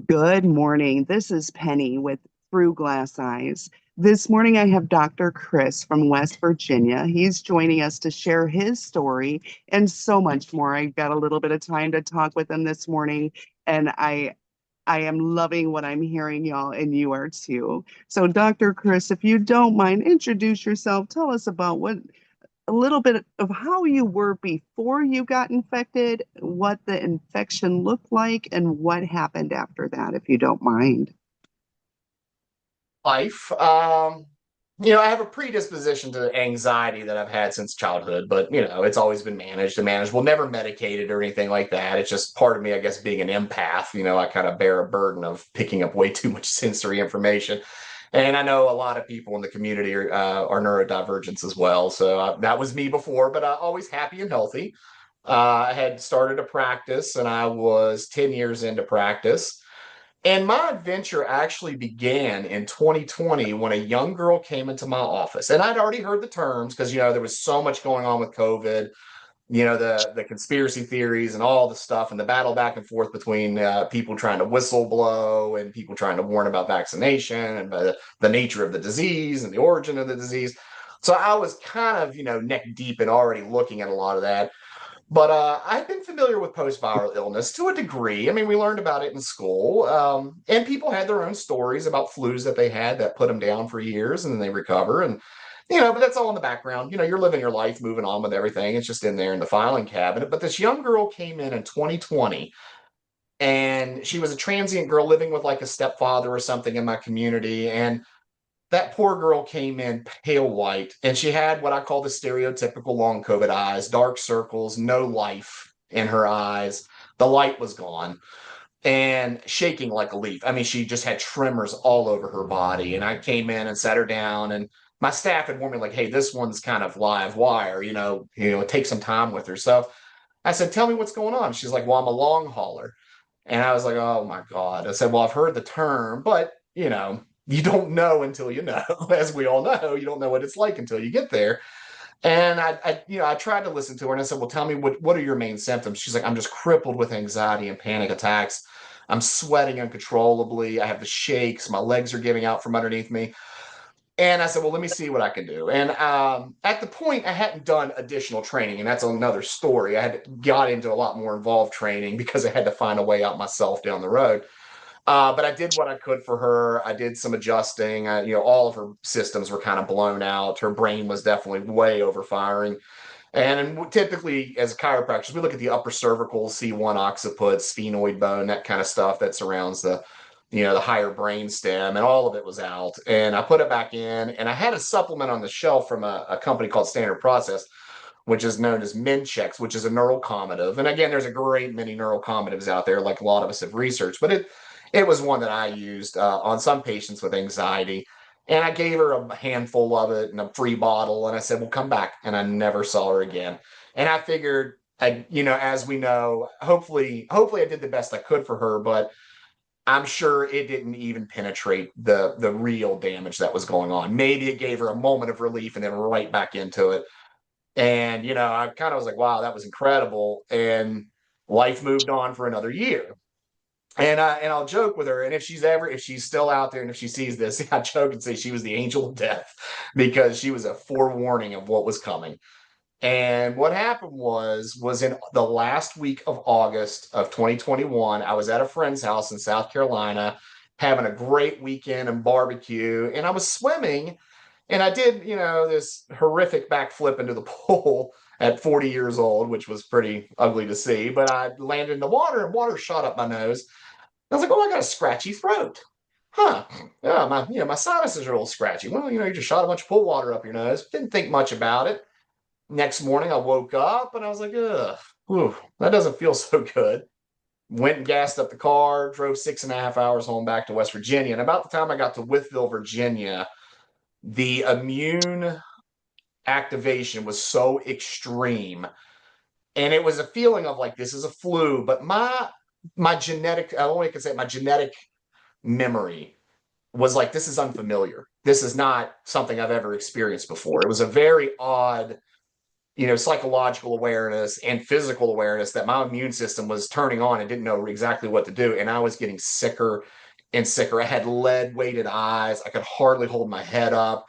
Good morning. This is Penny with Through Glass Eyes. This morning I have Dr. Chris from West Virginia. He's joining us to share his story and so much more. I got a little bit of time to talk with him this morning, and I am loving what I'm hearing, y'all, and you are too. So, Dr. Chris, if you don't mind, introduce yourself. Tell us about what a little bit of how you were before you got infected, what the infection looked like, and what happened after that, if you don't mind. Life. I have a predisposition to anxiety that I've had since childhood, but it's always been managed and manageable, never medicated or anything like that. It's just part of me, I guess, being an empath. I kind of bear a burden of picking up way too much sensory information. And I know a lot of people in the community are neurodivergents as well. So that was me before, but always happy and healthy. I had started a practice and I was 10 years into practice. And my adventure actually began in 2020 when a young girl came into my office. And I'd already heard the terms because, there was so much going on with COVID, the conspiracy theories and all the stuff and the battle back and forth between people trying to whistle blow and people trying to warn about vaccination and the nature of the disease and the origin of the disease. So I was kind of, neck deep and already looking at a lot of that. But I've been familiar with post-viral illness to a degree. I mean, we learned about it in school, and people had their own stories about flus that they had that put them down for years, and then they recover. And but that's all in the background. You're living your life, moving on with everything. It's just in there in the filing cabinet. But this young girl came in 2020, and she was a transient girl living with like a stepfather or something in my community, and that poor girl came in pale white and she had what I call the stereotypical long COVID eyes, dark circles, no life in her eyes. The light was gone and shaking like a leaf. I mean, she just had tremors all over her body. And I came in and sat her down and my staff had warned me like, hey, this one's kind of live wire, take some time with her. So I said, tell me what's going on. She's like, well, I'm a long hauler. And I was like, oh my God. I said, well, I've heard the term, but you don't know until you know. As we all know, you don't know what it's like until you get there. And I tried to listen to her and I said, well, tell me what are your main symptoms? She's like, I'm just crippled with anxiety and panic attacks. I'm sweating uncontrollably. I have the shakes. My legs are giving out from underneath me. And I said, well, let me see what I can do. And at the point, I hadn't done additional training, and that's another story. I had got into a lot more involved training because I had to find a way out myself down the road. But I did what I could for her. I did some adjusting. All of her systems were kind of blown out. Her brain was definitely way over firing. And typically, as chiropractors, we look at the upper cervical, C1 occiput, sphenoid bone, that kind of stuff that surrounds the higher brain stem, and all of it was out. And I put it back in, and I had a supplement on the shelf from a company called Standard Process, which is known as Minchex, which is a neurocommutative. And again, there's a great many neurocommutatives out there, like a lot of us have researched, but it was one that I used on some patients with anxiety. And I gave her a handful of it in a free bottle. And I said, well, come back. And I never saw her again. And I figured, as we know, hopefully I did the best I could for her, but I'm sure it didn't even penetrate the real damage that was going on. Maybe it gave her a moment of relief and then right back into it. And, I kind of was like, wow, that was incredible. And life moved on for another year. And I'll joke with her, and if she's still out there, and if she sees this, I joke and say she was the angel of death because she was a forewarning of what was coming. And what happened was in the last week of August of 2021, I was at a friend's house in South Carolina, having a great weekend and barbecue, and I was swimming, and I did this horrific backflip into the pool at 40 years old, which was pretty ugly to see. But I landed in the water, and water shot up my nose. I was like, oh, I got a scratchy throat. Huh. Yeah, my sinuses are a little scratchy. Well, you just shot a bunch of pool water up your nose. Didn't think much about it. Next morning, I woke up and I was like, ugh, whew, that doesn't feel so good. Went and gassed up the car, drove 6.5 hours home back to West Virginia. And about the time I got to Wytheville, Virginia, the immune activation was so extreme. And it was a feeling of like, this is a flu, but my genetic, I only can say my genetic memory was like, this is unfamiliar. This is not something I've ever experienced before. It was a very odd psychological awareness and physical awareness that my immune system was turning on and didn't know exactly what to do. And I was getting sicker and sicker. I had lead weighted eyes. I could hardly hold my head up.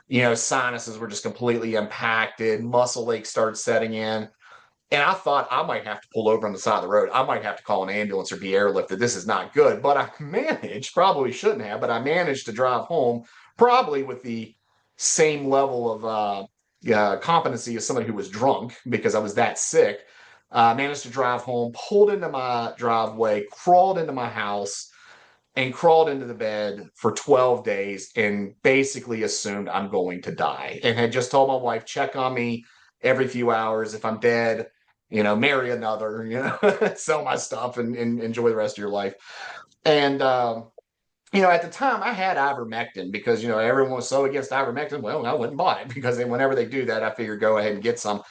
Sinuses were just completely impacted. Muscle aches started setting in. And I thought I might have to pull over on the side of the road. I might have to call an ambulance or be airlifted. This is not good. But I managed, probably shouldn't have, but I managed to drive home, probably with the same level of competency as somebody who was drunk because I was that sick. Managed to drive home, pulled into my driveway, crawled into my house, and crawled into the bed for 12 days and basically assumed I'm going to die. And had just told my wife, check on me every few hours. If I'm dead, marry another, sell my stuff and enjoy the rest of your life. And, at the time I had ivermectin because, everyone was so against ivermectin. Well, I went and bought it because whenever they do that, I figured go ahead and get some.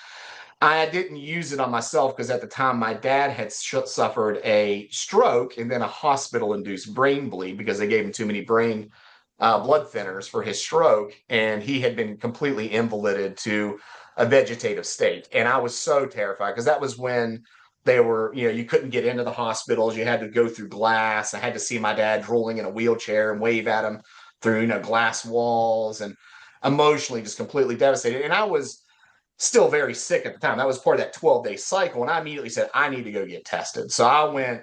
I didn't use it on myself because at the time my dad had suffered a stroke and then a hospital induced brain bleed because they gave him too many brain blood thinners for his stroke. And he had been completely invalided to a vegetative state. And I was so terrified because that was when they were, you couldn't get into the hospitals. You had to go through glass. I had to see my dad drooling in a wheelchair and wave at him through, glass walls and emotionally just completely devastated. And I was still very sick at the time. That was part of that 12-day cycle. And I immediately said, I need to go get tested. So I went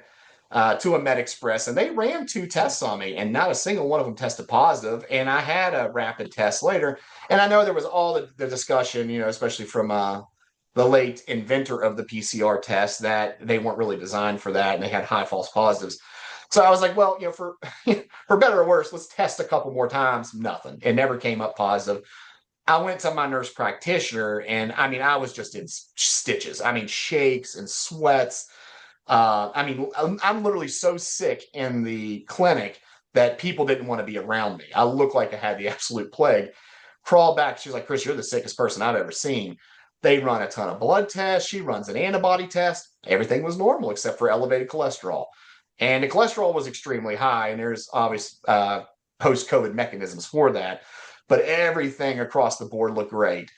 to a Med Express and they ran 2 tests on me and not a single one of them tested positive. And I had a rapid test later. And I know there was all the discussion, especially from the late inventor of the PCR test that they weren't really designed for that and they had high false positives. So I was like, well, for for better or worse, let's test a couple more times. Nothing. It never came up positive. I went to my nurse practitioner and I mean, I was just in stitches. I mean, shakes and sweats. I'm literally so sick in the clinic that people didn't want to be around me. I looked like I had the absolute plague. Crawl back. She was like, Chris, you're the sickest person I've ever seen. They run a ton of blood tests. She runs an antibody test. Everything was normal except for elevated cholesterol. And the cholesterol was extremely high. And there's obvious post COVID mechanisms for that, but everything across the board looked great.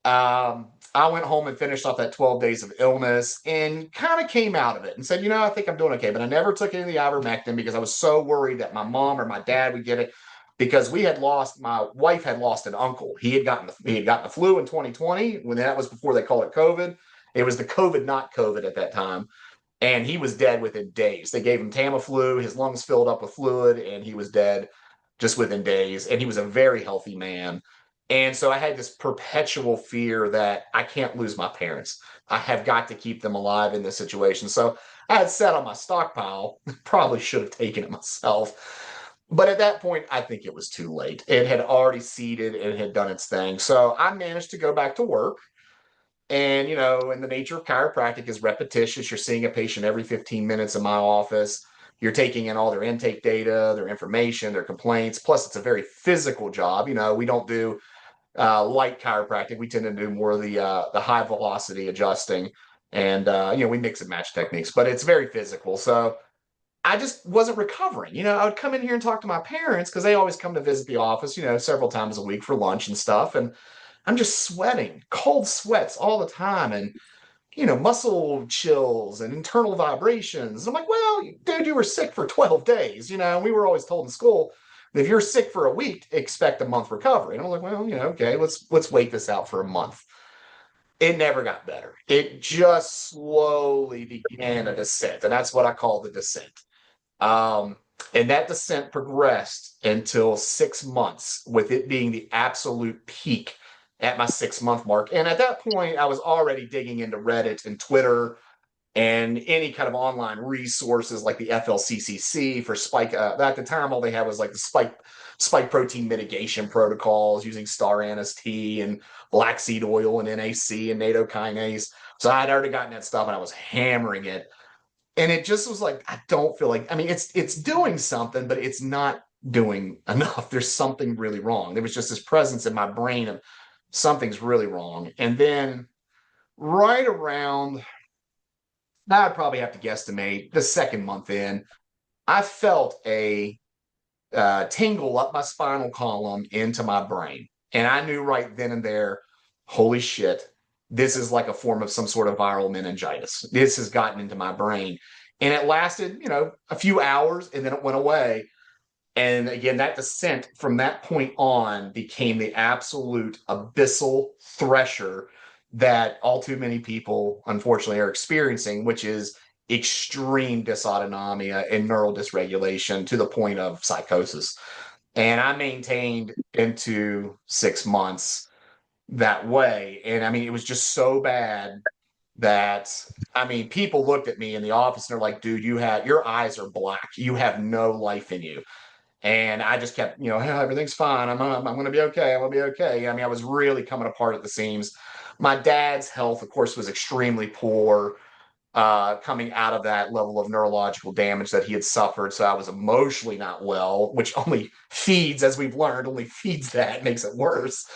I went home and finished off that 12 days of illness and kind of came out of it and said, I think I'm doing okay. But I never took any of the ivermectin because I was so worried that my mom or my dad would get it because my wife had lost an uncle. He had gotten the flu in 2020 when that was before they called it COVID. It was the COVID, not COVID at that time. And he was dead within days. They gave him Tamiflu. His lungs filled up with fluid and he was dead just within days. And he was a very healthy man. And so I had this perpetual fear that I can't lose my parents. I have got to keep them alive in this situation. So I had set on my stockpile, probably should have taken it myself. But at that point, I think it was too late. It had already seeded, it had done its thing. So I managed to go back to work. And, and the nature of chiropractic is repetitious. You're seeing a patient every 15 minutes in my office. You're taking in all their intake data, their information, their complaints. Plus, it's a very physical job. We don't do light chiropractic. We tend to do more of the high velocity adjusting, and we mix and match techniques. But it's very physical. So I just wasn't recovering. I would come in here and talk to my parents because they always come to visit the office. Several times a week for lunch and stuff, and I'm just sweating, cold sweats all the time, and muscle chills and internal vibrations. I'm like, well, dude, you were sick for 12 days, and we were always told in school that if you're sick for a week, expect a month recovery. And I'm like, well, okay, let's wait this out for a month. It never got better. It just slowly began a descent, and that's what I call the descent. Um, and that descent progressed until 6 months, with it being the absolute peak at my 6 month mark. And at that point, I was already digging into Reddit and Twitter and any kind of online resources like the FLCCC for spike. At the time, all they had was like the spike protein mitigation protocols using star anise tea and black seed oil and NAC and nattokinase. So I had already gotten that stuff and I was hammering it. And it just was like, I don't feel like, I mean, it's doing something, but it's not doing enough. There's something really wrong. There was just this presence in my brain of something's really wrong. And then right around, now I'd probably have to guesstimate the second month in, I felt a tingle up my spinal column into my brain. And I knew right then and there, holy shit, this is like a form of some sort of viral meningitis. This has gotten into my brain. And it lasted, a few hours and then it went away. And again, that descent from that point on became the absolute abyssal thresher that all too many people, unfortunately, are experiencing, which is extreme dysautonomia and neural dysregulation to the point of psychosis. And I maintained into 6 months that way. And I mean, it was just so bad that I mean, people looked at me in the office and they're like, dude, your eyes are black. You have no life in you. And I just kept, hey, everything's fine. I'm going to be okay. I'm going to be okay. I mean, I was really coming apart at the seams. My dad's health, of course, was extremely poor coming out of that level of neurological damage that he had suffered. So I was emotionally not well, which only feeds, as we've learned, only feeds that, makes it worse.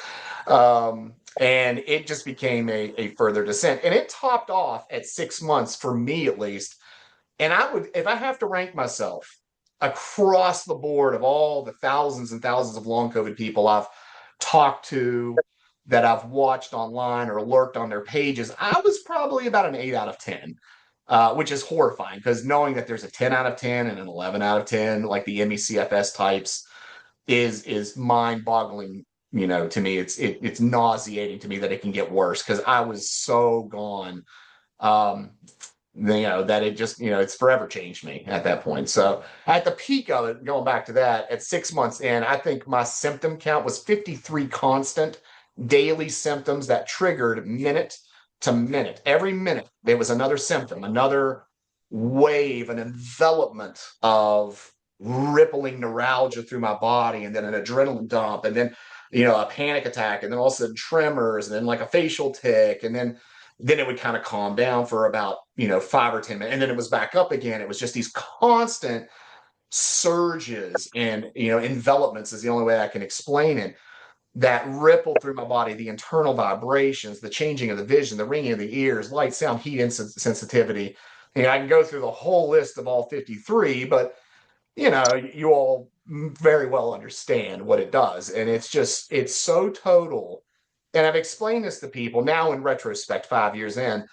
And it just became a further descent. And it topped off at 6 months, for me at least. And I would, if I have to rank myself across the board of all the thousands and thousands of long COVID people I've talked to, that I've watched online or lurked on their pages, I was probably about an 8 out of 10, which is horrifying because knowing that there's a 10 out of 10 and an 11 out of 10, like the MECFS types, is mind boggling. To me, it's nauseating to me that it can get worse because I was so gone. Um, that it just, it's forever changed me at that point. So at the peak of it, going back to that, at 6 months in, I think my symptom count was 53 constant daily symptoms that triggered minute to minute. Every minute, there was another symptom, another wave, an envelopment of rippling neuralgia through my body, and then an adrenaline dump, and then, a panic attack, and then all of a sudden tremors, and then like a facial tick, and then it would kind of calm down for about 5 or 10 minutes, and then it was back up again. It was just these constant surges and envelopments is the only way I can explain it, that ripple through my body, the internal vibrations, the changing of the vision, the ringing of the ears, light, sound, heat, sensitivity. I can go through the whole list of all 53, but you all very well understand what it does. And it's so total. And I've explained this to people now in retrospect, 5 years in,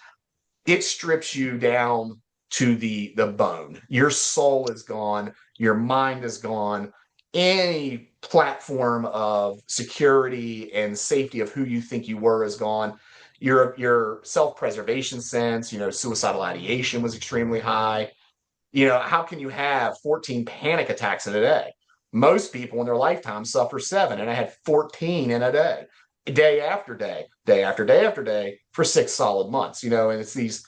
it strips you down to the bone. Your soul is gone, your mind is gone. Any platform of security and safety of who you think you were is gone. Your self-preservation sense, suicidal ideation was extremely high. How can you have 14 panic attacks in a day? Most people in their lifetime suffer 7, and I had 14 in a day after day, day after day after day for 6 solid months, and it's these,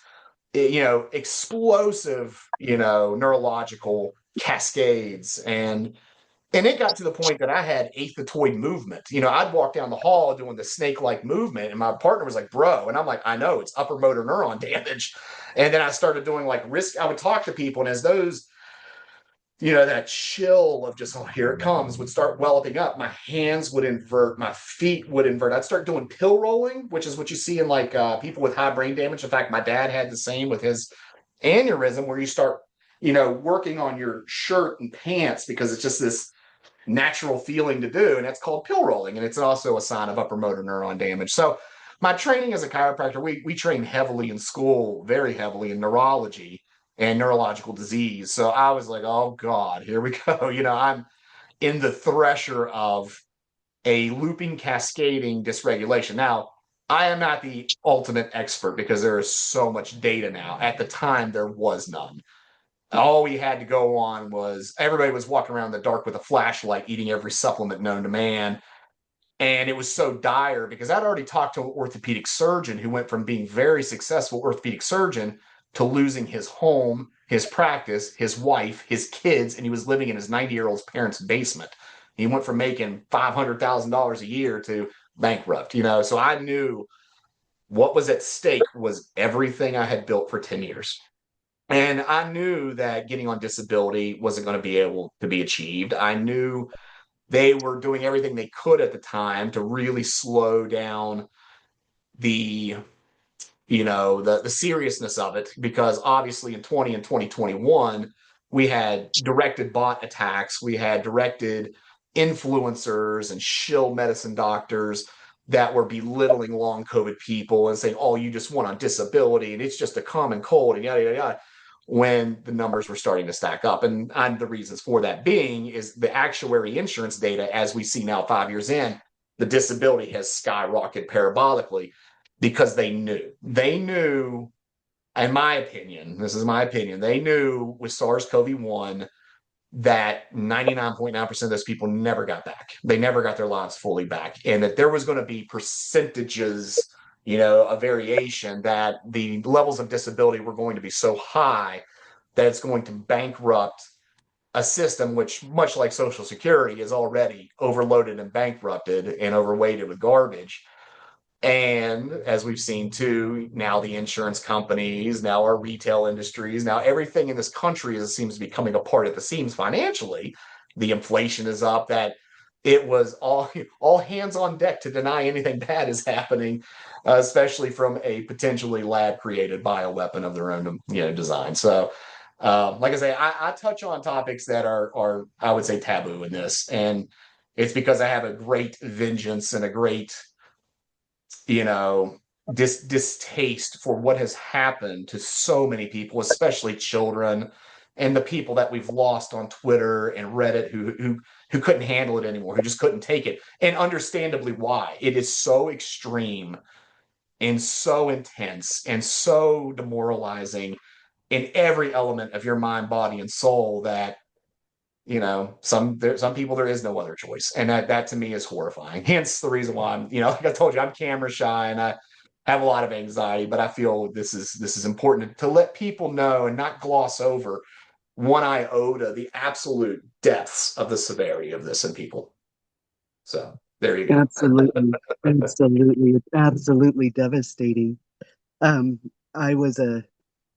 explosive, neurological cascades. And it got to the point that I had aethetoid movement. I'd walk down the hall doing the snake-like movement, and my partner was like, bro. And I'm like, I know, it's upper motor neuron damage. And then I started doing like risk. I would talk to people, and as those, that chill of just, oh, here it comes, would start welloping up, my hands would invert, my feet would invert. I'd start doing pill rolling, which is what you see in like people with high brain damage. In fact, my dad had the same with his aneurysm, where you start, working on your shirt and pants because it's just this natural feeling to do, and that's called pill rolling, and it's also a sign of upper motor neuron damage. So my training as a chiropractor, we train heavily in school, very heavily in neurology and neurological disease. So I was like, oh God, here we go. I'm in the thresher of a looping, cascading dysregulation. Now, I am not the ultimate expert because there is so much data now. At the time, there was none. All we had to go on was everybody was walking around in the dark with a flashlight, eating every supplement known to man. And it was so dire because I'd already talked to an orthopedic surgeon who went from being very successful orthopedic surgeon to losing his home, his practice, his wife, his kids, and he was living in his 90-year-old parents' basement. He went from making $500,000 a year to bankrupt, So I knew what was at stake was everything I had built for 10 years. And I knew that getting on disability wasn't going to be able to be achieved. I knew they were doing everything they could at the time to really slow down the the seriousness of it, because obviously in 20 and 2021 we had directed bot attacks, we had directed influencers and shill medicine doctors that were belittling long COVID people and saying, oh, you just went on disability and it's just a common cold and yada, yada, yada, when the numbers were starting to stack up. And the reasons for that being is the actuary insurance data, as we see now 5 years in, the disability has skyrocketed parabolically because they knew, in my opinion, this is my opinion, they knew with SARS-CoV-1 that 99.9% of those people never got back. They never got their lives fully back. And that there was going to be percentages, a variation, that the levels of disability were going to be so high that it's going to bankrupt a system which, much like Social Security, is already overloaded and bankrupted and overweighted with garbage. And as we've seen too, now the insurance companies, now our retail industries, now everything in this country seems to be coming apart at the seams financially. The inflation is up. That it was all hands on deck to deny anything bad is happening, especially from a potentially lab created bioweapon of their own design. So, like I say, I touch on topics that are I would say taboo in this, and it's because I have a great vengeance and a great distaste for what has happened to so many people, especially children and the people that we've lost on Twitter and Reddit who couldn't handle it anymore, who just couldn't take it. And understandably why. It is so extreme and so intense and so demoralizing in every element of your mind, body, and soul that some people, there is no other choice, and that to me is horrifying. Hence the reason why I'm, like I told you, I'm camera shy and I have a lot of anxiety, but I feel this is important to let people know and not gloss over one iota the absolute depths of the severity of this in people. So there you go. Absolutely. Absolutely. It's absolutely devastating. Um, I was a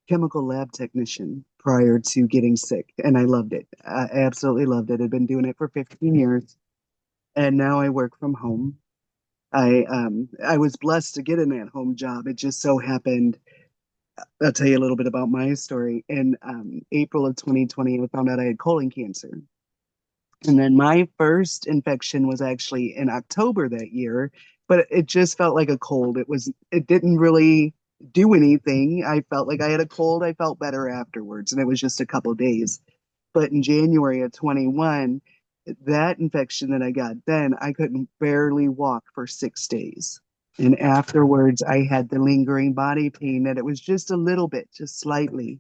chemical lab technician prior to getting sick, and I loved it. I absolutely loved it. I've been doing it for 15 years, and now I work from home. I was blessed to get an at-home job. It just so happened. I'll tell you a little bit about my story. In April of 2020, I found out I had colon cancer. And then my first infection was actually in October that year, but it just felt like a cold. It didn't really do anything. I felt like I had a cold. I felt better afterwards, and it was just a couple of days. But in January of 21, that infection that I got then, I couldn't barely walk for 6 days. And afterwards, I had the lingering body pain that it was just a little bit, just slightly.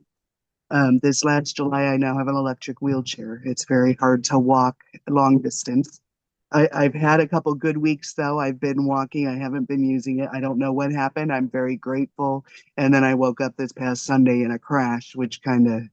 This last July, I now have an electric wheelchair. It's very hard to walk long distance. I've had a couple good weeks though. I've been walking. I haven't been using it. I don't know what happened. I'm very grateful. And then I woke up this past Sunday in a crash, which kind of,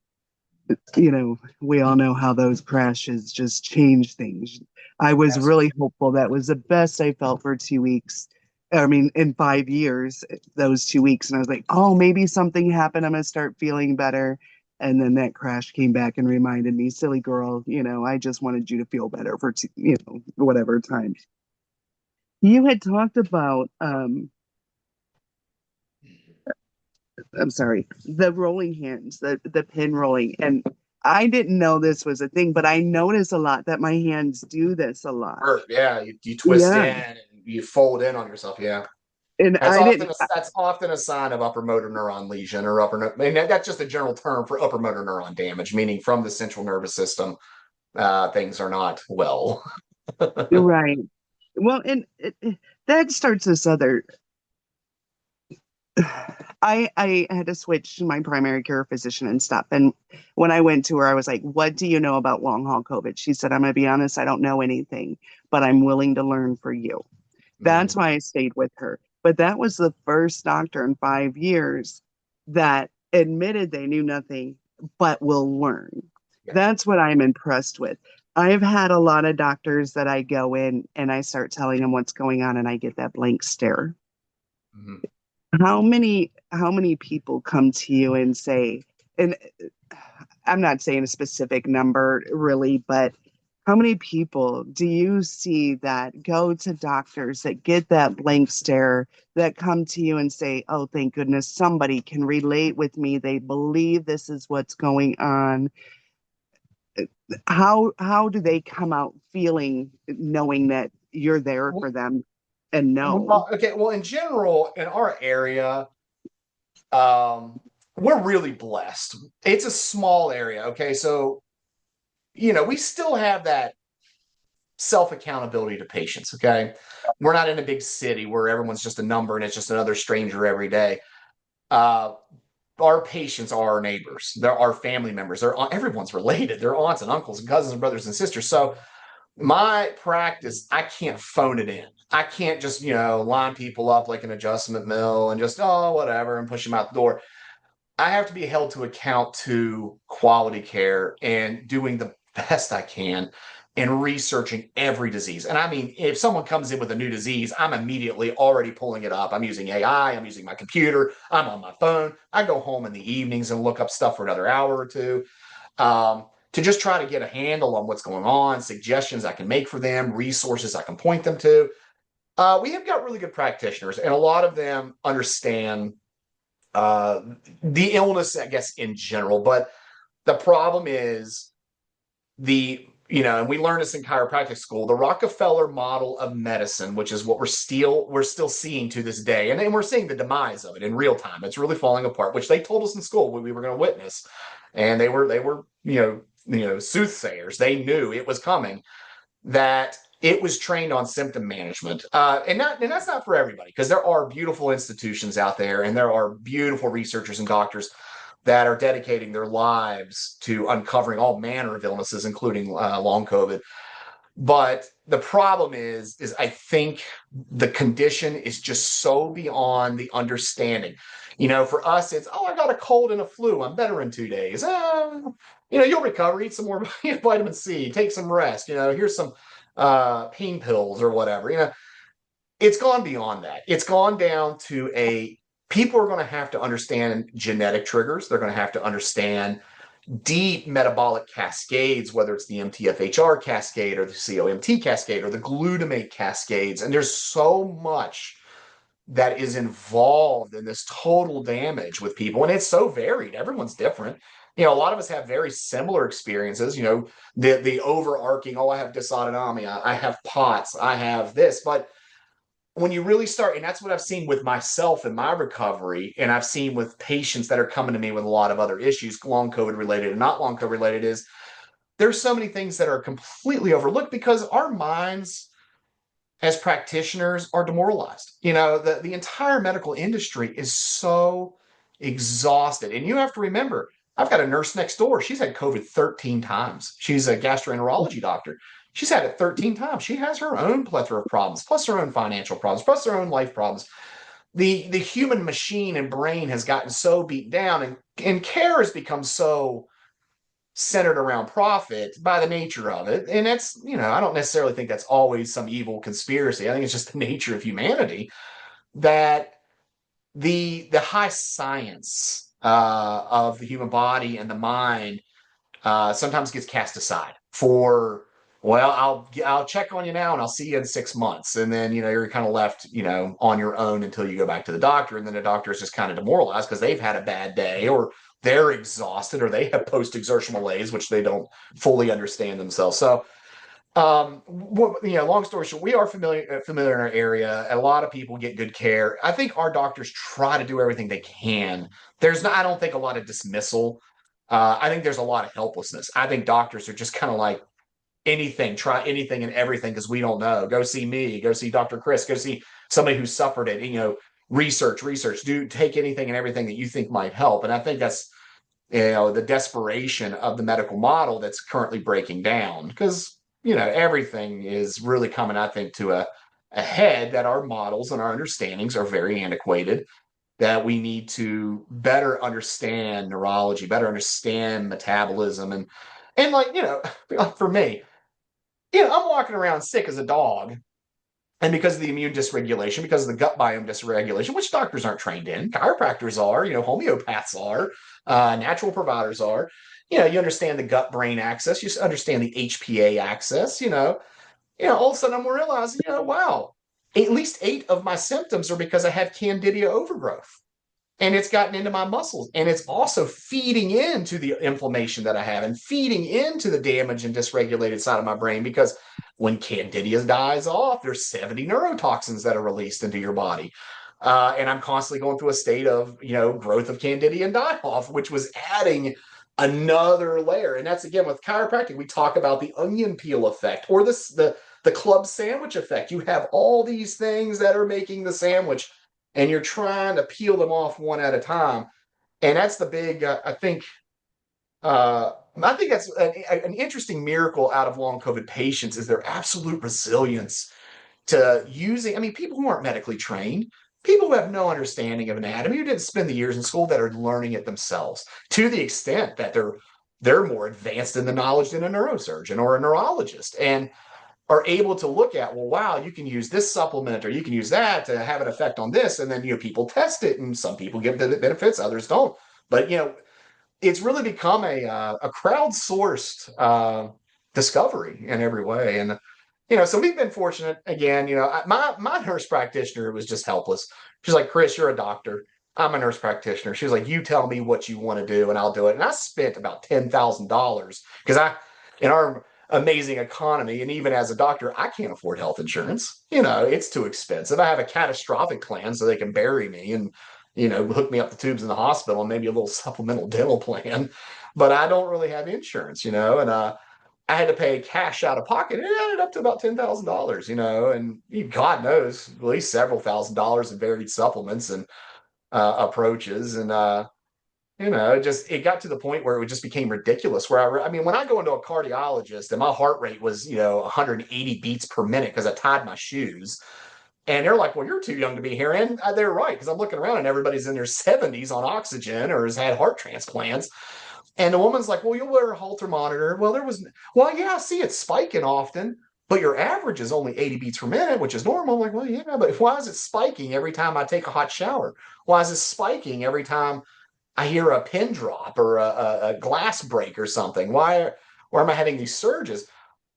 we all know how those crashes just change things. I was Absolutely. really hopeful. That was the best I felt for 2 weeks. I mean, in 5 years, those 2 weeks. And I was like, oh, maybe something happened. I'm going to start feeling better. And then that crash came back and reminded me, silly girl, I just wanted you to feel better for, whatever time. You had talked about, I'm sorry, the rolling hands, the pin rolling. And I didn't know this was a thing, but I notice a lot that my hands do this a lot. Yeah, you twist in Yeah. and you fold in on yourself. Yeah. And That's I often didn't, a, that's often a sign of upper motor neuron lesion or I mean, that's just a general term for upper motor neuron damage, meaning from the central nervous system, things are not well. right. Well, and that starts this other. I had to switch to my primary care physician and stuff. And when I went to her, I was like, "What do you know about long haul COVID?" She said, "I'm gonna be honest, I don't know anything, but I'm willing to learn for you." That's Mhm. why I stayed with her. But that was the first doctor in 5 years that admitted they knew nothing, but will learn. Yeah. That's what I'm impressed with. I've had a lot of doctors that I go in and I start telling them what's going on, and I get that blank stare. Mhm. How many people come to you and say, and I'm not saying a specific number really, but how many people do you see that go to doctors that get that blank stare, that come to you and say, "Oh, thank goodness somebody can relate with me. They believe this is what's going on." How do they come out feeling knowing that you're there for them? and no. Well, okay, well, in general, in our area, um, we're really blessed. It's a small area, okay? So, we still have that self accountability to patients, okay? We're not in a big city where everyone's just a number and it's just another stranger every day. Uh, our patients are our neighbors. They're our family members. Everyone's related. They're aunts and uncles and cousins and brothers and sisters. So my practice, I can't phone it in. I can't just, line people up like an adjustment mill and just, oh, whatever, and push them out the door. I have to be held to account to quality care and doing the best I can and researching every disease. And I mean, if someone comes in with a new disease, I'm immediately already pulling it up. I'm using AI, I'm using my computer, I'm on my phone. I go home in the evenings and look up stuff for another hour or two, to just try to get a handle on what's going on, suggestions I can make for them, resources I can point them to. We have got really good practitioners, and a lot of them understand uh, the illness, I guess, in general. But the problem is and we learned this in chiropractic school, the Rockefeller model of medicine, which is what we're still seeing to this day, and we're seeing the demise of it in real time. It's really falling apart, which they told us in school we were going to witness, and they were soothsayers. They knew it was coming, that it was trained on symptom management, and that's not for everybody, because there are beautiful institutions out there, and there are beautiful researchers and doctors that are dedicating their lives to uncovering all manner of illnesses, including long COVID. But the problem is I think the condition is just so beyond the understanding. For us, it's, oh, I got a cold and a flu. I'm better in 2 days. You'll recover. Eat some more vitamin C. Take some rest. Here's some pain pills or whatever. It's gone beyond that. It's gone down to people are going to have to understand genetic triggers. They're going to have to understand deep metabolic cascades, whether it's the MTFHR cascade or the COMT cascade or the glutamate cascades. And there's so much that is involved in this total damage with people. And it's so varied. Everyone's different. A lot of us have very similar experiences, the overarching, oh, I have dysautonomia, I have POTS, I have this. But when you really start, and that's what I've seen with myself and my recovery, and I've seen with patients that are coming to me with a lot of other issues, long COVID related and not long COVID related, is there's so many things that are completely overlooked because our minds as practitioners are demoralized. The entire medical industry is so exhausted. And you have to remember, I've got a nurse next door. She's had COVID 13 times. She's a gastroenterology doctor. She's had it 13 times. She has her own plethora of problems, plus her own financial problems, plus her own life problems. The human machine and brain has gotten so beat down, and care has become so centered around profit by the nature of it. And that's, I don't necessarily think that's always some evil conspiracy. I think it's just the nature of humanity, that the high science of the human body and the mind sometimes gets cast aside for, well, I'll check on you now and I'll see you in 6 months, and then you're kind of left on your own until you go back to the doctor, and then the doctor is just kind of demoralized because they've had a bad day, or they're exhausted, or they have post-exertional malaise, which they don't fully understand themselves. So long story short, we are familiar in our area. A lot of people get good care. I think our doctors try to do everything they can. I don't think a lot of dismissal. I think there's a lot of helplessness. I think doctors are just kind of like, try anything and everything because we don't know. Go see me, go see Dr. Chris, go see somebody who suffered it. Research, take anything and everything that you think might help. And I think that's, the desperation of the medical model that's currently breaking down, because, everything is really coming, I think, to a head, that our models and our understandings are very antiquated, that we need to better understand neurology, better understand metabolism. And like, for me, I'm walking around sick as a dog. And because of the immune dysregulation, because of the gut biome dysregulation, which doctors aren't trained in, chiropractors are, homeopaths are, natural providers are, you understand the gut brain axis, you understand the HPA axis, all of a sudden I'm realizing, wow, at least 8 of my symptoms are because I have candida overgrowth. and it's gotten into my muscles, and it's also feeding into the inflammation that I have and feeding into the damage and dysregulated side of my brain, because when candida dies off, there's 70 neurotoxins that are released into your body. And I'm constantly going through a state of, growth of candida and die off, which was adding another layer. And that's, again, with chiropractic, we talk about the onion peel effect, or the club sandwich effect. You have all these things that are making the sandwich, and you're trying to peel them off one at a time. And that's the big, I think that's an interesting miracle out of long COVID patients, is their absolute resilience to using, I mean, people who aren't medically trained, people who have no understanding of anatomy, who didn't spend the years in school, that are learning it themselves, to the extent that they're more advanced in the knowledge than a neurosurgeon or a neurologist, and are able to look at, well, wow, you can use this supplement or you can use that to have an effect on this. And then, people test it, and some people give the benefits, others don't. But, it's really become a crowdsourced discovery in every way. And, so we've been fortunate. Again, my nurse practitioner was just helpless. She's like, Chris, you're a doctor. I'm a nurse practitioner. She was like, you tell me what you want to do and I'll do it. And I spent about $10,000, because in our amazing economy, and even as a doctor, I can't afford health insurance. It's too expensive. I have a catastrophic plan so they can bury me and, hook me up the tubes in the hospital, and maybe a little supplemental dental plan. But I don't really have insurance, and I had to pay cash out of pocket. It added up to about $10,000, and God knows, at least several $1,000s in varied supplements and approaches. And, it got to the point where it just became ridiculous. Where I mean, when I go into a cardiologist and my heart rate was, 180 beats per minute because I tied my shoes, and they're like, well, you're too young to be here. And they're right, because I'm looking around and everybody's in their 70s on oxygen or has had heart transplants. And the woman's like, well, you'll wear a Holter monitor. Well, yeah, I see it's spiking often, but your average is only 80 beats per minute, which is normal. I'm like, well, yeah, but why is it spiking every time I take a hot shower? Why is it spiking every time I hear a pin drop or a glass break or something? Why am I having these surges?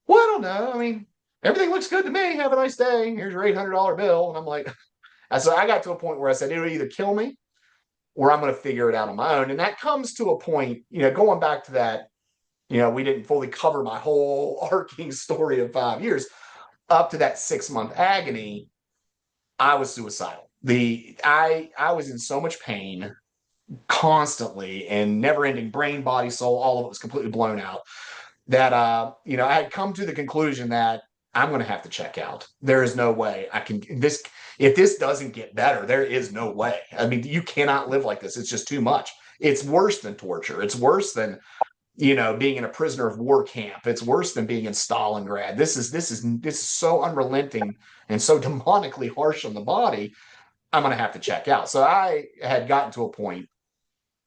Well, I don't know. I mean, everything looks good to me. Have a nice day. Here's your $800 bill. And I'm like, so I got to a point where I said, it'll either kill me or I'm going to figure it out on my own. And that comes to a point, going back to that, we didn't fully cover my whole arcing story of 5 years. Up to that 6-month agony, I was suicidal. I was in so much pain constantly, and never ending brain, body, soul, all of it was completely blown out, that I had come to the conclusion that I'm going to have to check out. There is no way I can this if this doesn't get better. There is no way. I mean, you cannot live like this. It's just too much. It's worse than torture. It's worse than, being in a prisoner of war camp. It's worse than being in Stalingrad. This is so unrelenting and so demonically harsh on the body. I'm going to have to check out. So I had gotten to a point,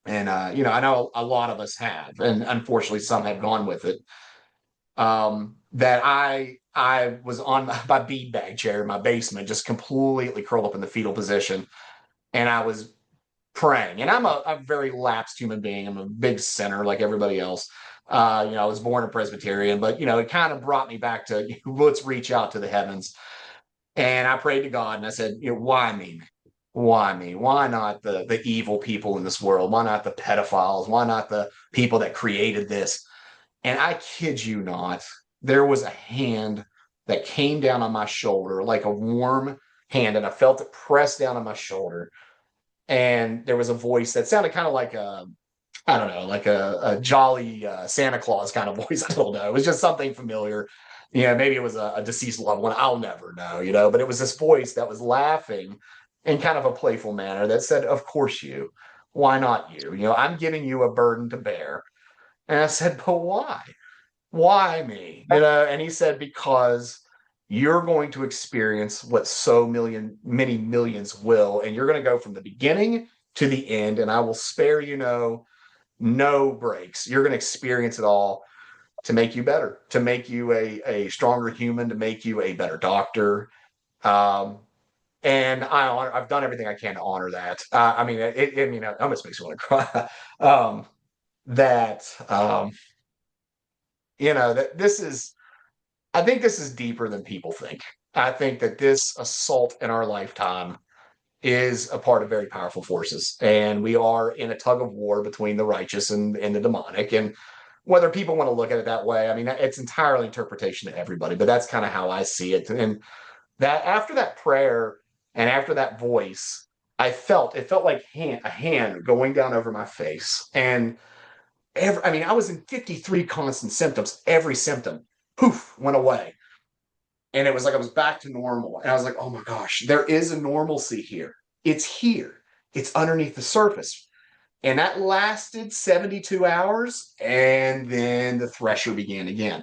and I know a lot of us have, and unfortunately some have gone with it, that I was on my beanbag chair in my basement, just completely curled up in the fetal position, and I was praying. And I'm a very lapsed human being. I'm a big sinner like everybody else. I was born a Presbyterian, but it kind of brought me back to, let's reach out to the heavens. And I prayed to God, and I said, why me? Why me? Why not the evil people in this world? Why not the pedophiles? Why not the people that created this? And I kid you not, there was a hand that came down on my shoulder like a warm hand, and I felt it press down on my shoulder. And there was a voice that sounded kind of like I don't know, like a jolly Santa Claus kind of voice. I don't know. It was just something familiar. Maybe it was a deceased loved one. I'll never know, but it was this voice that was laughing in kind of a playful manner that said, of course you. Why not you? I'm giving you a burden to bear. And I said, but why? Why me? And he said, because you're going to experience what so many millions will, and you're going to go from the beginning to the end, and I will spare no breaks. You're going to experience it all to make you better, to make you a stronger human, to make you a better doctor. Um, and I've done everything I can to honor that. I mean, it almost makes me want to cry. That that this is, I think this is deeper than people think. I think that this assault in our lifetime is a part of very powerful forces. And we are in a tug of war between the righteous and the demonic. And whether people want to look at it that way, I mean, it's entirely interpretation to everybody, but that's kind of how I see it. And that after that prayer and after that voice, it felt like a hand going down over my face. And I mean, I was in 53 constant symptoms. Every symptom, poof, went away. And it was like I was back to normal. And I was like, oh my gosh, there is a normalcy here. It's here. It's underneath the surface. And that lasted 72 hours. And then the thresher began again.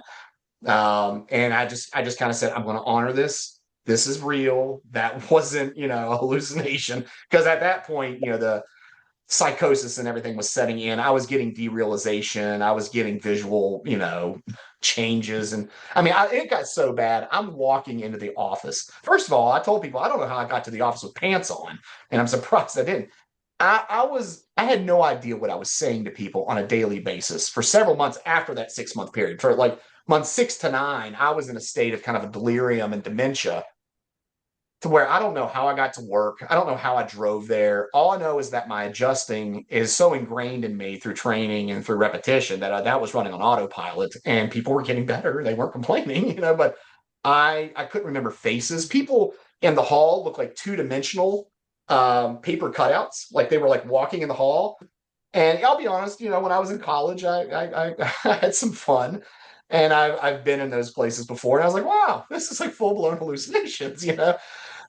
And I just kind of said, I'm going to honor this. This is real. That wasn't, a hallucination. Because at that point, the psychosis and everything was setting in. I was getting derealization. I was getting visual, changes. And I mean, it got so bad. I'm walking into the office. First of all, I told people, I don't know how I got to the office with pants on. And I'm surprised I didn't. I had no idea what I was saying to people on a daily basis for several months after that 6 month period. For like month 6 to 9, I was in a state of kind of a delirium and dementia to where I don't know how I got to work. I don't know how I drove there. All I know is that my adjusting is so ingrained in me through training and through repetition that was running on autopilot, and people were getting better. They weren't complaining, but I couldn't remember faces. People in the hall looked like two-dimensional paper cutouts, like they were like walking in the hall. And I'll be honest, when I was in college, I had some fun. And I've been in those places before, and I was like, "Wow, this is like full blown hallucinations."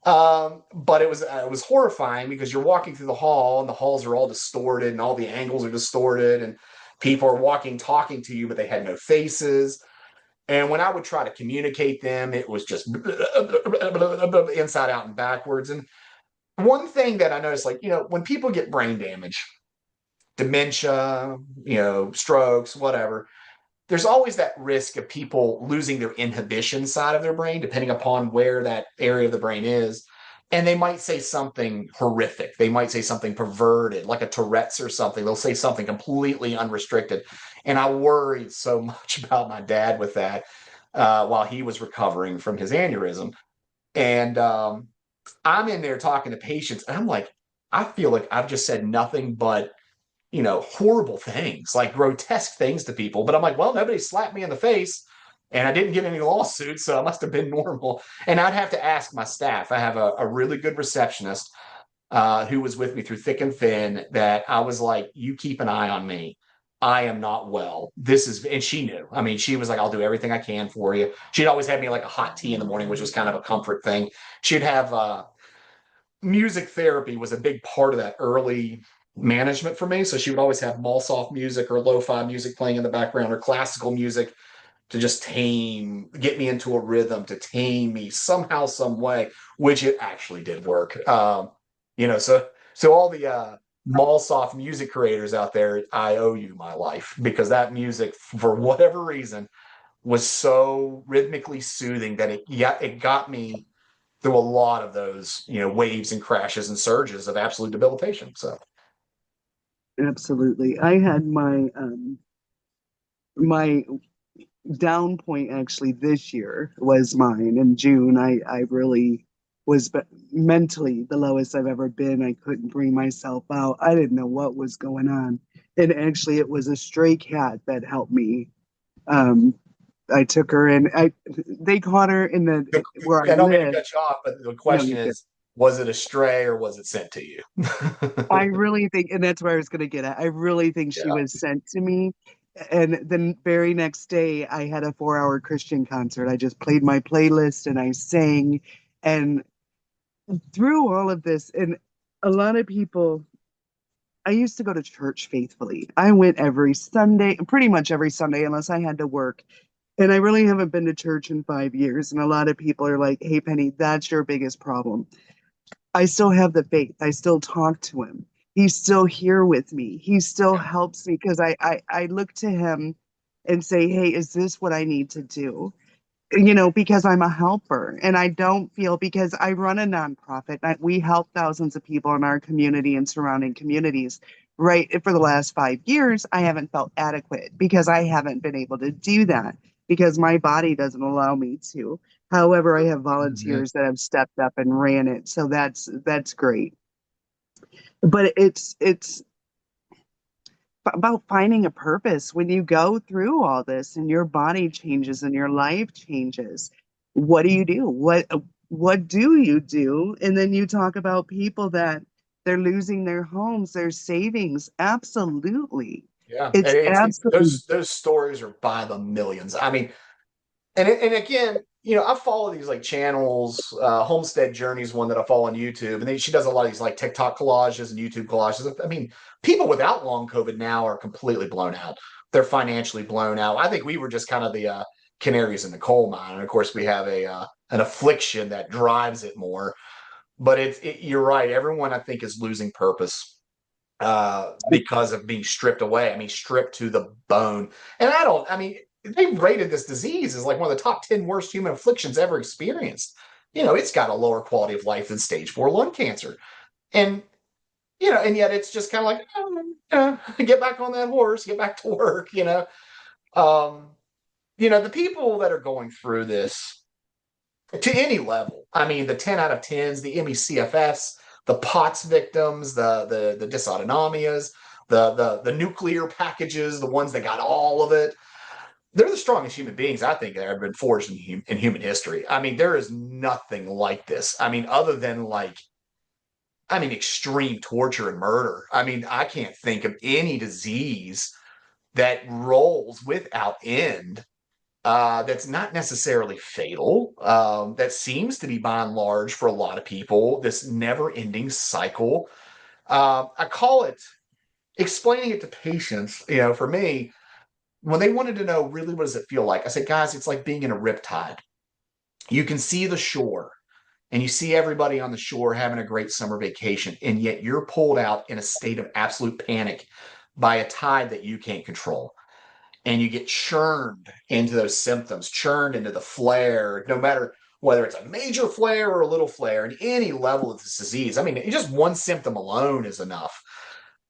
But it was horrifying because you're walking through the hall, and the halls are all distorted, and all the angles are distorted, and people are walking, talking to you, but they had no faces. And when I would try to communicate them, it was just inside out and backwards. And one thing that I noticed, like when people get brain damage, dementia, strokes, whatever, there's always that risk of people losing their inhibition side of their brain, depending upon where that area of the brain is. And they might say something horrific. They might say something perverted, like a Tourette's or something. They'll say something completely unrestricted. And I worried so much about my dad with that while he was recovering from his aneurysm. And I'm in there talking to patients, and I'm like, I feel like I've just said nothing but horrible things, like grotesque things to people. But I'm like, well, nobody slapped me in the face and I didn't get any lawsuits, so I must have been normal. And I'd have to ask my staff. I have a really good receptionist who was with me through thick and thin that I was like, you keep an eye on me. I am not well. And she knew. I mean, she was like, I'll do everything I can for you. She'd always have me like a hot tea in the morning, which was kind of a comfort thing. She'd have music therapy was a big part of that early management for me. So she would always have Malsoft music or lo-fi music playing in the background or classical music to just get me into a rhythm, to tame me somehow, some way, which it actually did work. So all the Malsoft music creators out there, I owe you my life because that music, for whatever reason, was so rhythmically soothing that it got me through a lot of those, waves and crashes and surges of absolute debilitation. So, Absolutely. I had my down point actually this year was mine in June. I really was mentally the lowest I've ever been. I couldn't bring myself out. I didn't know what was going on. And actually it was a stray cat that helped me. Um, I took her in. They caught her in the where I I don't mean to live. cut you off, but the No, question you could. is, was it a stray or was it sent to you? I really think, and that's where I was going to get at. I really think she Yeah. was sent to me. And the very next day, I had a 4 hour Christian concert. I just played my playlist and I sang. And through all of this, and a lot of people, I used to go to church faithfully. I went every Sunday, pretty much every Sunday, unless I had to work. And I really haven't been to church in 5 years. And a lot of people are like, hey, Penny, that's your biggest problem. I still have the faith. I still talk to him. He's still here with me. He still helps me because I look to him and say, hey, is this what I need to do? Because I'm a helper and I don't feel because I run a nonprofit. We help thousands of people in our community and surrounding communities. Right. For the last 5 years, I haven't felt adequate because I haven't been able to do that because my body doesn't allow me to. However, I have Mhm. volunteers that have stepped up and ran it. So that's great. But it's about finding a purpose when you go through all this and your body changes and your life changes. What do you do? What do you do? And then you talk about people that they're losing their homes, their savings. Absolutely. Yeah, It's and absolutely those stories are by the millions. I mean, and again, I follow these like channels. Homestead Journey's one that I follow on YouTube, and she does a lot of these like TikTok collages and YouTube collages. I mean, people without long COVID now are completely blown out. They're financially blown out. I think we were just kind of the canaries in the coal mine, and of course, we have a an affliction that drives it more. But you're right. Everyone I think is losing purpose because of being stripped away. I mean, stripped to the bone. And I mean, they rated this disease as like one of the top 10 worst human afflictions ever experienced. It's got a lower quality of life than stage 4 lung cancer. And, and yet it's just kind of like, get back on that horse, get back to work, Um, the people that are going through this to any level. I mean, the 10 out of 10s, the MECFS, the POTS victims, the dysautonomias, the nuclear packages, the ones that got all of it. They're the strongest human beings I think that have been forged in human history. I mean, there is nothing like this. I mean, other than extreme torture and murder. I mean, I can't think of any disease that rolls without end that's not necessarily fatal, that seems to be by and large for a lot of people, this never ending cycle. I call it explaining it to patients, for me, when they wanted to know really what does it feel like, I said, guys, it's like being in a riptide. You can see the shore and you see everybody on the shore having a great summer vacation, and yet you're pulled out in a state of absolute panic by a tide that you can't control, and you get churned into those symptoms, churned into the flare, no matter whether it's a major flare or a little flare, and any level of this disease. I mean, just one symptom alone is enough.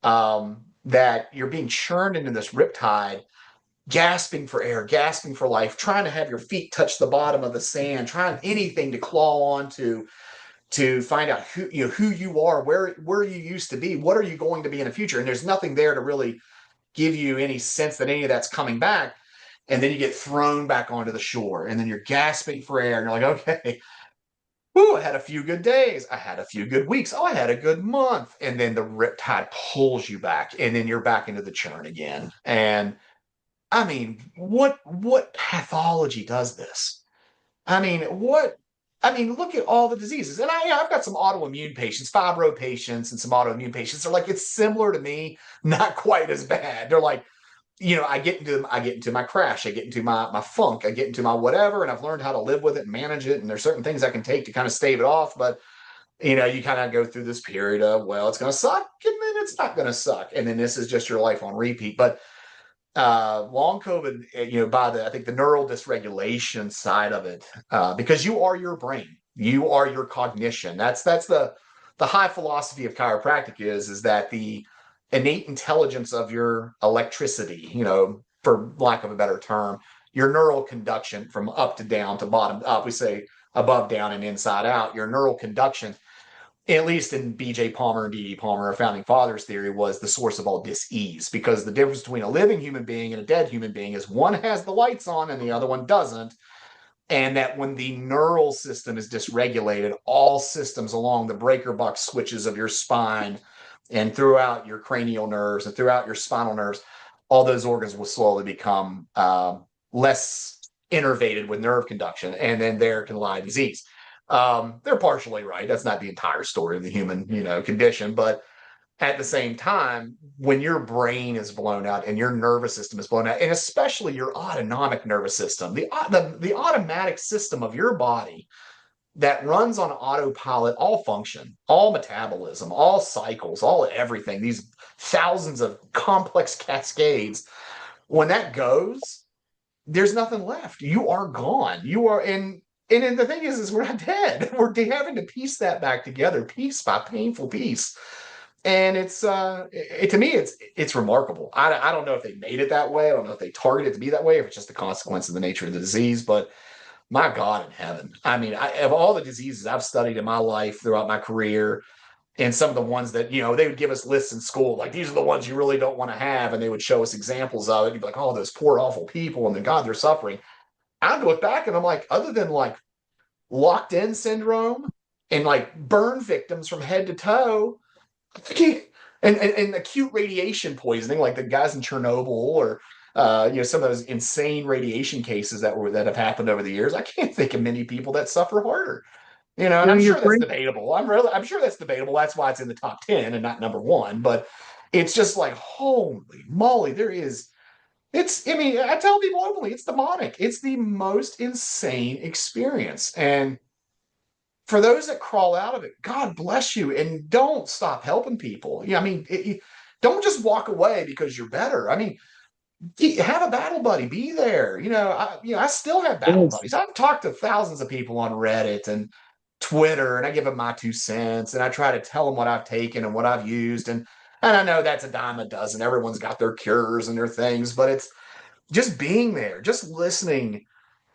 That you're being churned into this riptide, gasping for air, gasping for life, trying to have your feet touch the bottom of the sand, trying anything to claw onto to find out who you are, where you used to be, what are you going to be in the future, and there's nothing there to really give you any sense that any of that's coming back. And then you get thrown back onto the shore, and then you're gasping for air, and you're like, okay, whoo, I had a few good days, I had a few good weeks, oh, I had a good month, and then the riptide pulls you back, and then you're back into the churn again. And I mean, what pathology does this? I mean, look at all the diseases. And I've got some autoimmune patients, fibro patients, and some autoimmune patients. They're like, it's similar to me, not quite as bad. They're like, I get into my crash, I get into my funk, I get into my whatever, and I've learned how to live with it and manage it. And there's certain things I can take to kind of stave it off. But you kind of go through this period of, well, it's gonna suck, and then it's not gonna suck. And then this is just your life on repeat. But long COVID, by I think the neural dysregulation side of it, because you are your brain, you are your cognition. That's the high philosophy of chiropractic is that the innate intelligence of your electricity, for lack of a better term, your neural conduction from up to down to bottom up. We say above down and inside out. Your neural conduction, at least in B.J. Palmer and D.D. Palmer, our founding fathers' theory, was the source of all dis-ease, because the difference between a living human being and a dead human being is one has the lights on and the other one doesn't. And that when the neural system is dysregulated, all systems along the breaker box switches of your spine and throughout your cranial nerves and throughout your spinal nerves, all those organs will slowly become less innervated with nerve conduction, and then there can lie disease. They're partially right. That's not the entire story of the human, condition, but at the same time, when your brain is blown out and your nervous system is blown out, and especially your autonomic nervous system, the automatic system of your body that runs on autopilot, all function, all metabolism, all cycles, all everything, these thousands of complex cascades, when that goes, there's nothing left. You are gone. You are in. And the thing is we're not dead. We're having to piece that back together, piece by painful piece. And it's to me, it's remarkable. I don't know if they made it that way. I don't know if they targeted it to be that way, or if it's just a consequence of the nature of the disease. But my God in heaven, I mean, of all the diseases I've studied in my life throughout my career, And some of the ones that, they would give us lists in school, like these are the ones you really don't want to have. And they would show us examples of it. You'd be like, oh, those poor, awful people. And then, God, they're suffering. I'd look back and I'm like, other than like locked in syndrome and like burn victims from head to toe, and acute radiation poisoning, like the guys in Chernobyl or some of those insane radiation cases that have happened over the years. I can't think of many people that suffer harder. And You know, I'm you're sure that's bring, debatable. I'm sure that's debatable. That's why it's in the top 10 and not number one. But it's just like, holy moly, I mean, I tell people openly, it's demonic. It's the most insane experience. And for those that crawl out of it, God bless you, and don't stop helping people. I mean, don't just walk away because you're better. I mean, have a battle buddy, be there. I still have battle yes. buddies. I've talked to thousands of people on Reddit and Twitter, and I give them my 2 cents, and I try to tell them what I've taken and what I've used, and I know that's a dime a dozen. Everyone's got their cures and their things, but it's just being there, just listening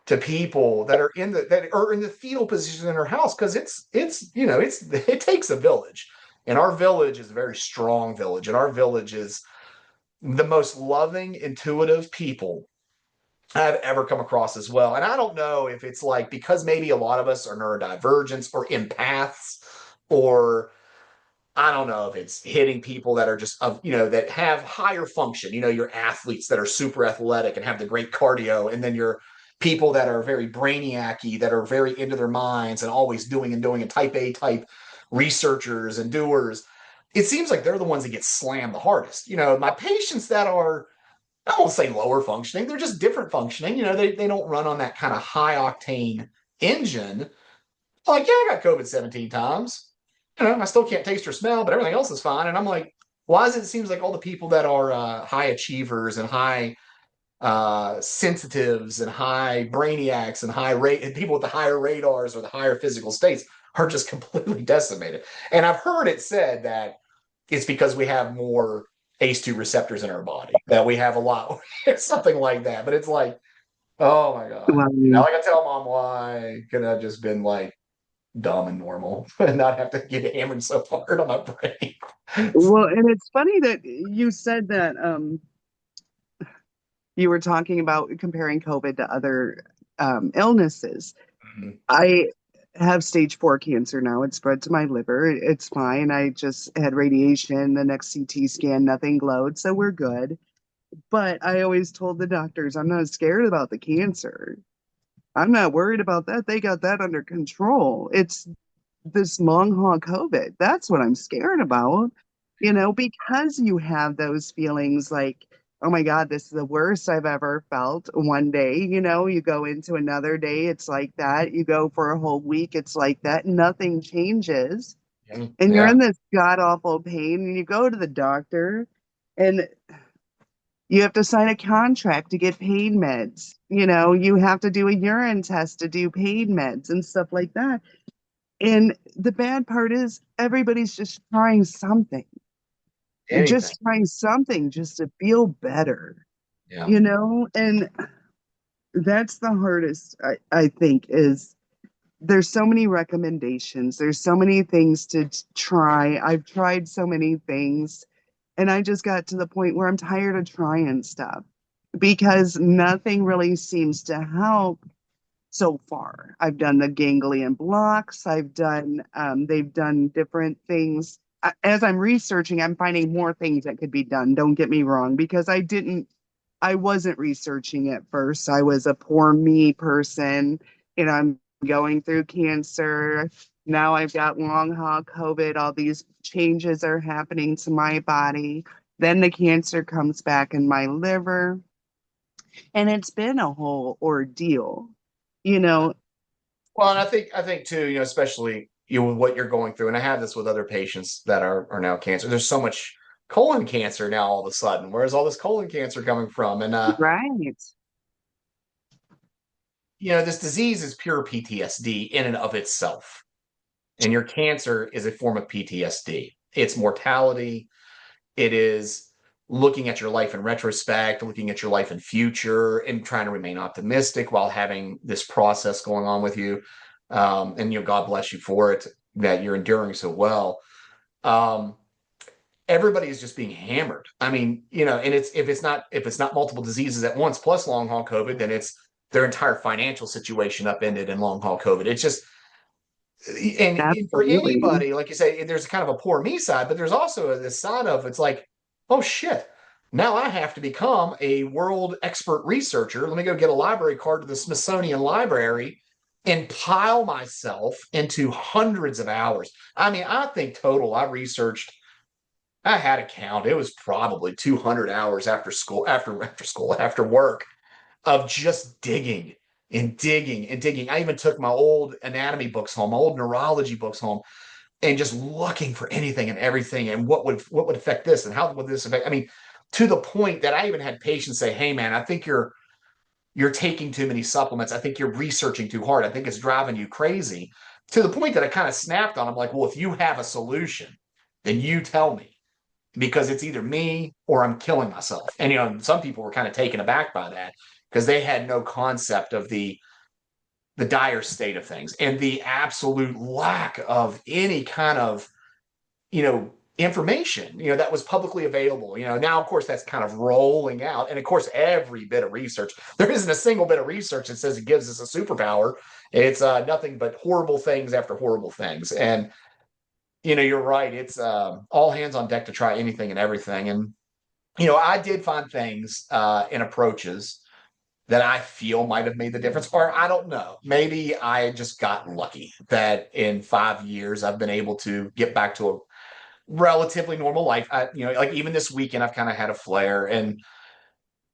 to people that are in the fetal position in our house, because it takes a village, and our village is a very strong village, and our village is the most loving, intuitive people I've ever come across as well. And I don't know if it's like because maybe a lot of us are neurodivergents or empaths, or I don't know if it's hitting people that are just that have higher function. Your athletes that are super athletic and have the great cardio, and then your people that are very brainiacy, that are very into their minds and always doing and doing, and type A type researchers and doers. It seems like they're the ones that get slammed the hardest. My patients that are, I won't say lower functioning, they're just different functioning. They don't run on that kind of high octane engine. Like, yeah, I got COVID 17 times. I still can't taste or smell, but everything else is fine. And I'm like, why is it? It seems like all the people that are high achievers and high sensitives and high brainiacs and high rate and people with the higher radars or the higher physical states are just completely decimated. And I've heard it said that it's because we have more ACE2 receptors in our body, that we have a lot, something like that. But it's like, oh my God. Well, Like I tell mom, why could I just been like dumb and normal and not have to get hammered so hard on my brain? and it's funny that you said that you were talking about comparing COVID to other illnesses. I have stage 4 cancer now. It spread to my liver. It's fine. I just had radiation. The next CT scan, nothing glowed. So we're good. But I always told the doctors, I'm not scared about the cancer. I'm not worried about that. They got that under control. It's this long haul COVID. That's what I'm scared about, because you have those feelings like, oh my God, this is the worst I've ever felt. One day, you go into another day, it's like that. You go for a whole week, it's like that. Nothing changes. And you're Yeah. in this god awful pain, and you go to the doctor, and you have to sign a contract to get pain meds. You have to do a urine test to do pain meds and stuff like that. And the bad part is everybody's just trying something, Anything. just trying something just to feel better, Yeah. and that's the hardest, I think, is there's so many recommendations. There's so many things to try. I've tried so many things, and I just got to the point where I'm tired of trying stuff because nothing really seems to help so far. I've done the ganglion blocks. They've done different things. As I'm researching, I'm finding more things that could be done. Don't get me wrong, because I wasn't researching at first. I was a poor me person. I'm going through cancer. Now I've got long haul COVID. All these changes are happening to my body. Then the cancer comes back in my liver. And it's been a whole ordeal. You know, Well, and I think too, especially with what you're going through, and I have this with other patients that are now cancer. There's so much colon cancer now all of a sudden. Where's all this colon cancer coming from? And right. this disease is pure PTSD in and of itself. And your cancer is a form of PTSD. It's mortality. It is looking at your life in retrospect, looking at your life in future, and trying to remain optimistic while having this process going on with you. And God bless you for it, that you're enduring so well. Um, Everybody is just being hammered. I mean, and it's if it's not multiple diseases at once plus long haul COVID, then it's their entire financial situation upended in long haul COVID. It's just and for Absolutely. anybody, like you say, there's kind of a poor me side, but there's also this side of it's like, oh shit, now I have to become a world expert researcher. Let me go get a library card to the Smithsonian Library and pile myself into hundreds of hours. I mean, I think total I researched I had a count. It was probably 200 hours after work of just digging and digging and digging. I even took my old anatomy books home, my old neurology books home, and just looking for anything and everything and what would affect this and how would this affect. I mean, to the point that I even had patients say, "Hey, man, I think you're taking too many supplements. I think you're researching too hard. I think it's driving you crazy." To the point that I kind of snapped on. I'm like, "Well, if you have a solution, then you tell me." Because it's either me or I'm killing myself. And some people were kind of taken aback by that because they had no concept of the dire state of things and the absolute lack of any kind of information that was publicly available. Now of course that's kind of rolling out, and of course every bit of research, there isn't a single bit of research that says it gives us a superpower. It's nothing but horrible things after horrible things. And you're right. It's all hands on deck to try anything and everything. And I did find things in approaches that I feel might have made the difference, or I don't know. Maybe I just got lucky that in 5 years I've been able to get back to a relatively normal life. Like even this weekend I've kind of had a flare, and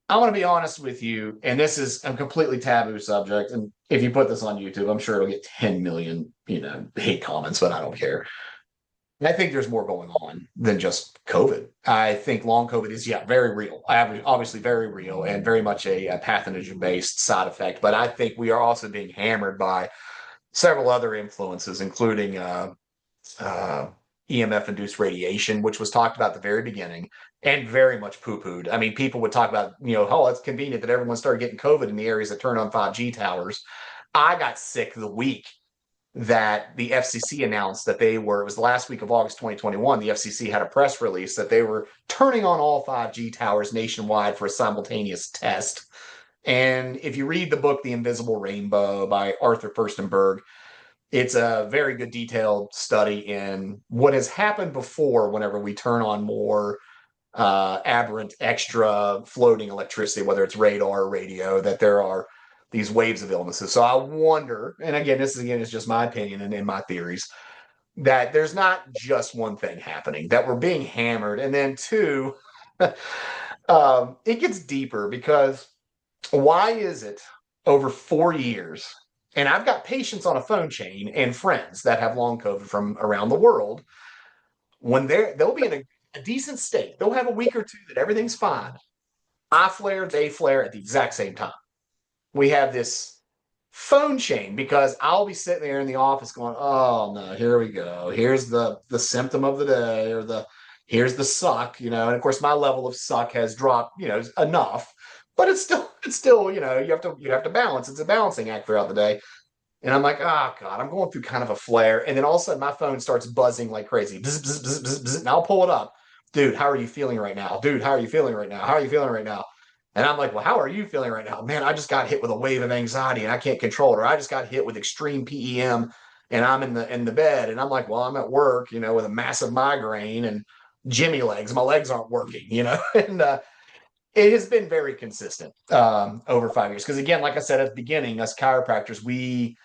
I want to be honest with you. And this is a completely taboo subject. And if you put this on YouTube, I'm sure it'll get 10 million, hate comments, but I don't care. I think there's more going on than just COVID. I think long COVID is, yeah, very real, obviously very real, and very much a pathogen-based side effect. But I think we are also being hammered by several other influences, including uh, EMF-induced radiation, which was talked about at the very beginning and very much poo-pooed. I mean, people would talk about, oh, it's convenient that everyone started getting COVID in the areas that turn on 5G towers. I got sick the week that the FCC announced that it was the last week of August 2021. The FCC had a press release that they were turning on all 5G towers nationwide for a simultaneous test. And if you read the book, The Invisible Rainbow by Arthur Furstenberg, it's a very good detailed study in what has happened before whenever we turn on more aberrant extra floating electricity, whether it's radar or radio, that there are these waves of illnesses. So I wonder, and again, this is just my opinion and in my theories, that there's not just one thing happening, that we're being hammered. And then two, it gets deeper because why is it over 4 years? And I've got patients on a phone chain and friends that have long COVID from around the world. When they'll be in a decent state, they'll have a week or two that everything's fine. I flare, they flare at the exact same time. We have this phone chain because I'll be sitting there in the office going, "Oh no, here we go. Here's the symptom of the day, or here's the suck," And of course, my level of suck has dropped, enough, but it's still, you have to balance. It's a balancing act throughout the day. And I'm like, oh God, I'm going through kind of a flare. And then all of a sudden my phone starts buzzing like crazy. Bzz, bzz, bzz, bzz, bzz, and I'll pull it up. "Dude, how are you feeling right now? Dude, how are you feeling right now? How are you feeling right now?" And I'm like, "Well, how are you feeling right now?" "Man, I just got hit with a wave of anxiety and I can't control it." Or, "I just got hit with extreme PEM and I'm in the bed." And I'm like, "Well, I'm at work, with a massive migraine and Jimmy legs. My legs aren't working." And it has been very consistent over 5 years. Because again, like I said at the beginning, us chiropractors, we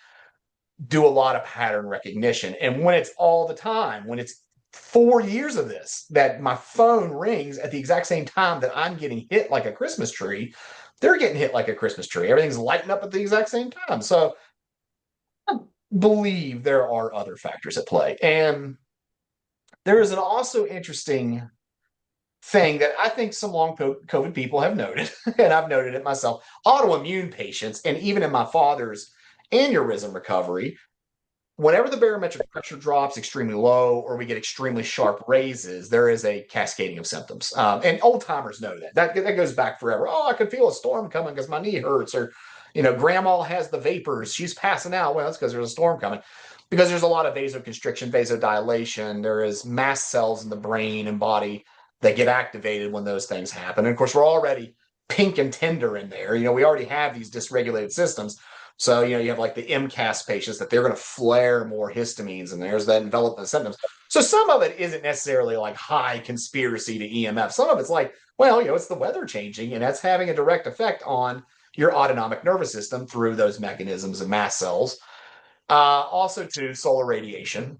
do a lot of pattern recognition. And when it's all the time, when it's 4 years of this, that my phone rings at the exact same time that I'm getting hit like a Christmas tree, they're getting hit like a Christmas tree. Everything's lighting up at the exact same time. So I believe there are other factors at play. And there is an also interesting thing that I think some long COVID people have noted, and I've noted it myself. Autoimmune patients, and even in my father's aneurysm recovery, whenever the barometric pressure drops extremely low or we get extremely sharp raises, there is a cascading of symptoms. And old timers know that. That goes back forever. "Oh, I could feel a storm coming because my knee hurts," or, "Grandma has the vapors. She's passing out." Well, that's because there's a storm coming. because there's a lot of vasoconstriction, vasodilation. There is mast cells in the brain and body that get activated when those things happen. And of course, we're already pink and tender in there. We already have these dysregulated systems. So, you have like the MCAS patients that they're going to flare more histamines, and there's that development symptoms. So some of it isn't necessarily like high conspiracy to EMF. Some of it's like, well, it's the weather changing, and that's having a direct effect on your autonomic nervous system through those mechanisms of mast cells. Also, to solar radiation.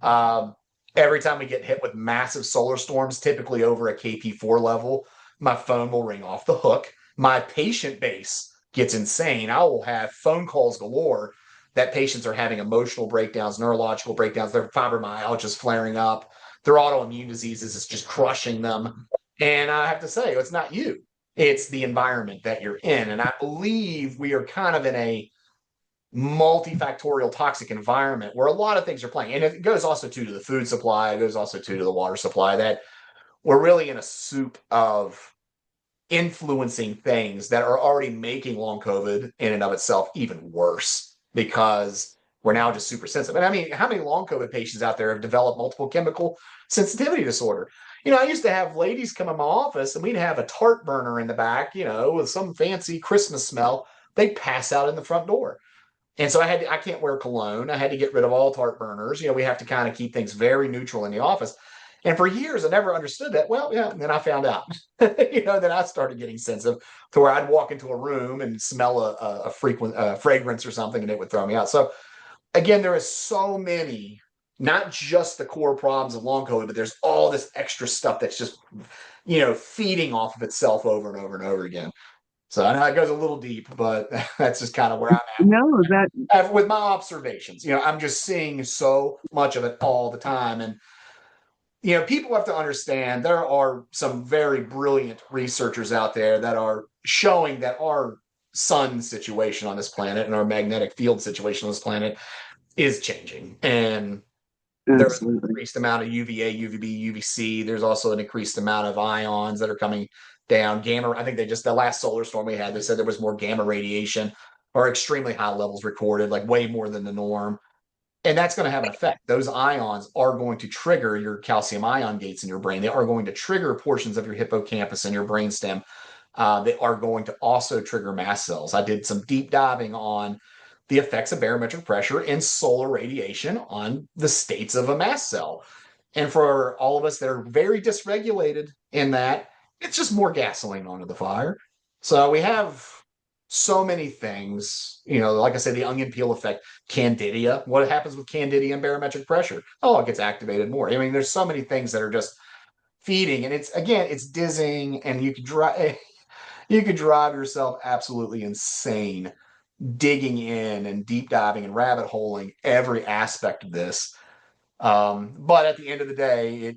Every time we get hit with massive solar storms, typically over a KP4 level, my phone will ring off the hook. My patient base gets insane. I will have phone calls galore that patients are having emotional breakdowns, neurological breakdowns, their fibromyalgia is flaring up, their autoimmune diseases is just crushing them. And I have to say, it's not you, it's the environment that you're in. And I believe we are kind of in a multifactorial toxic environment where a lot of things are playing. And it goes also to the food supply, it goes also to the water supply, that we're really in a soup of influencing things that are already making long COVID in and of itself even worse, because we're now just super sensitive. And I mean, how many long COVID patients out there have developed multiple chemical sensitivity disorder? I used to have ladies come in my office and we'd have a tart burner in the back, with some fancy Christmas smell. They'd pass out in the front door. And so I can't wear cologne. I had to get rid of all tart burners. We have to kind of keep things very neutral in the office. And for years, I never understood that. Well, yeah, and then I found out, then I started getting sensitive to where I'd walk into a room and smell a frequent fragrance or something, and it would throw me out. So again, there is so many, not just the core problems of long COVID, but there's all this extra stuff that's just, feeding off of itself over and over and over again. So I know it goes a little deep, but that's just kind of where I'm No, that at with my observations. I'm just seeing so much of it all the time. And, people have to understand there are some very brilliant researchers out there that are showing that our sun situation on this planet and our magnetic field situation on this planet is changing. And there's an absolutely. increased amount of UVA, UVB, UVC. There's also an increased amount of ions that are coming down. Gamma, I think the last solar storm we had, they said there was more gamma radiation or extremely high levels recorded, like way more than the norm. And that's going to have an effect. Those ions are going to trigger your calcium ion gates in your brain. They are going to trigger portions of your hippocampus and your brainstem. They are going to also trigger mast cells. I did some deep diving on the effects of barometric pressure and solar radiation on the states of a mast cell. And for all of us that are very dysregulated in that, it's just more gasoline onto the fire. So we have so many things, like I said, the onion peel effect, candida. What happens with candida and barometric pressure? Oh, it gets activated more. I mean, there's so many things that are just feeding, and it's dizzying, and you could drive yourself absolutely insane digging in and deep diving and rabbit holing every aspect of this. But at the end of the day,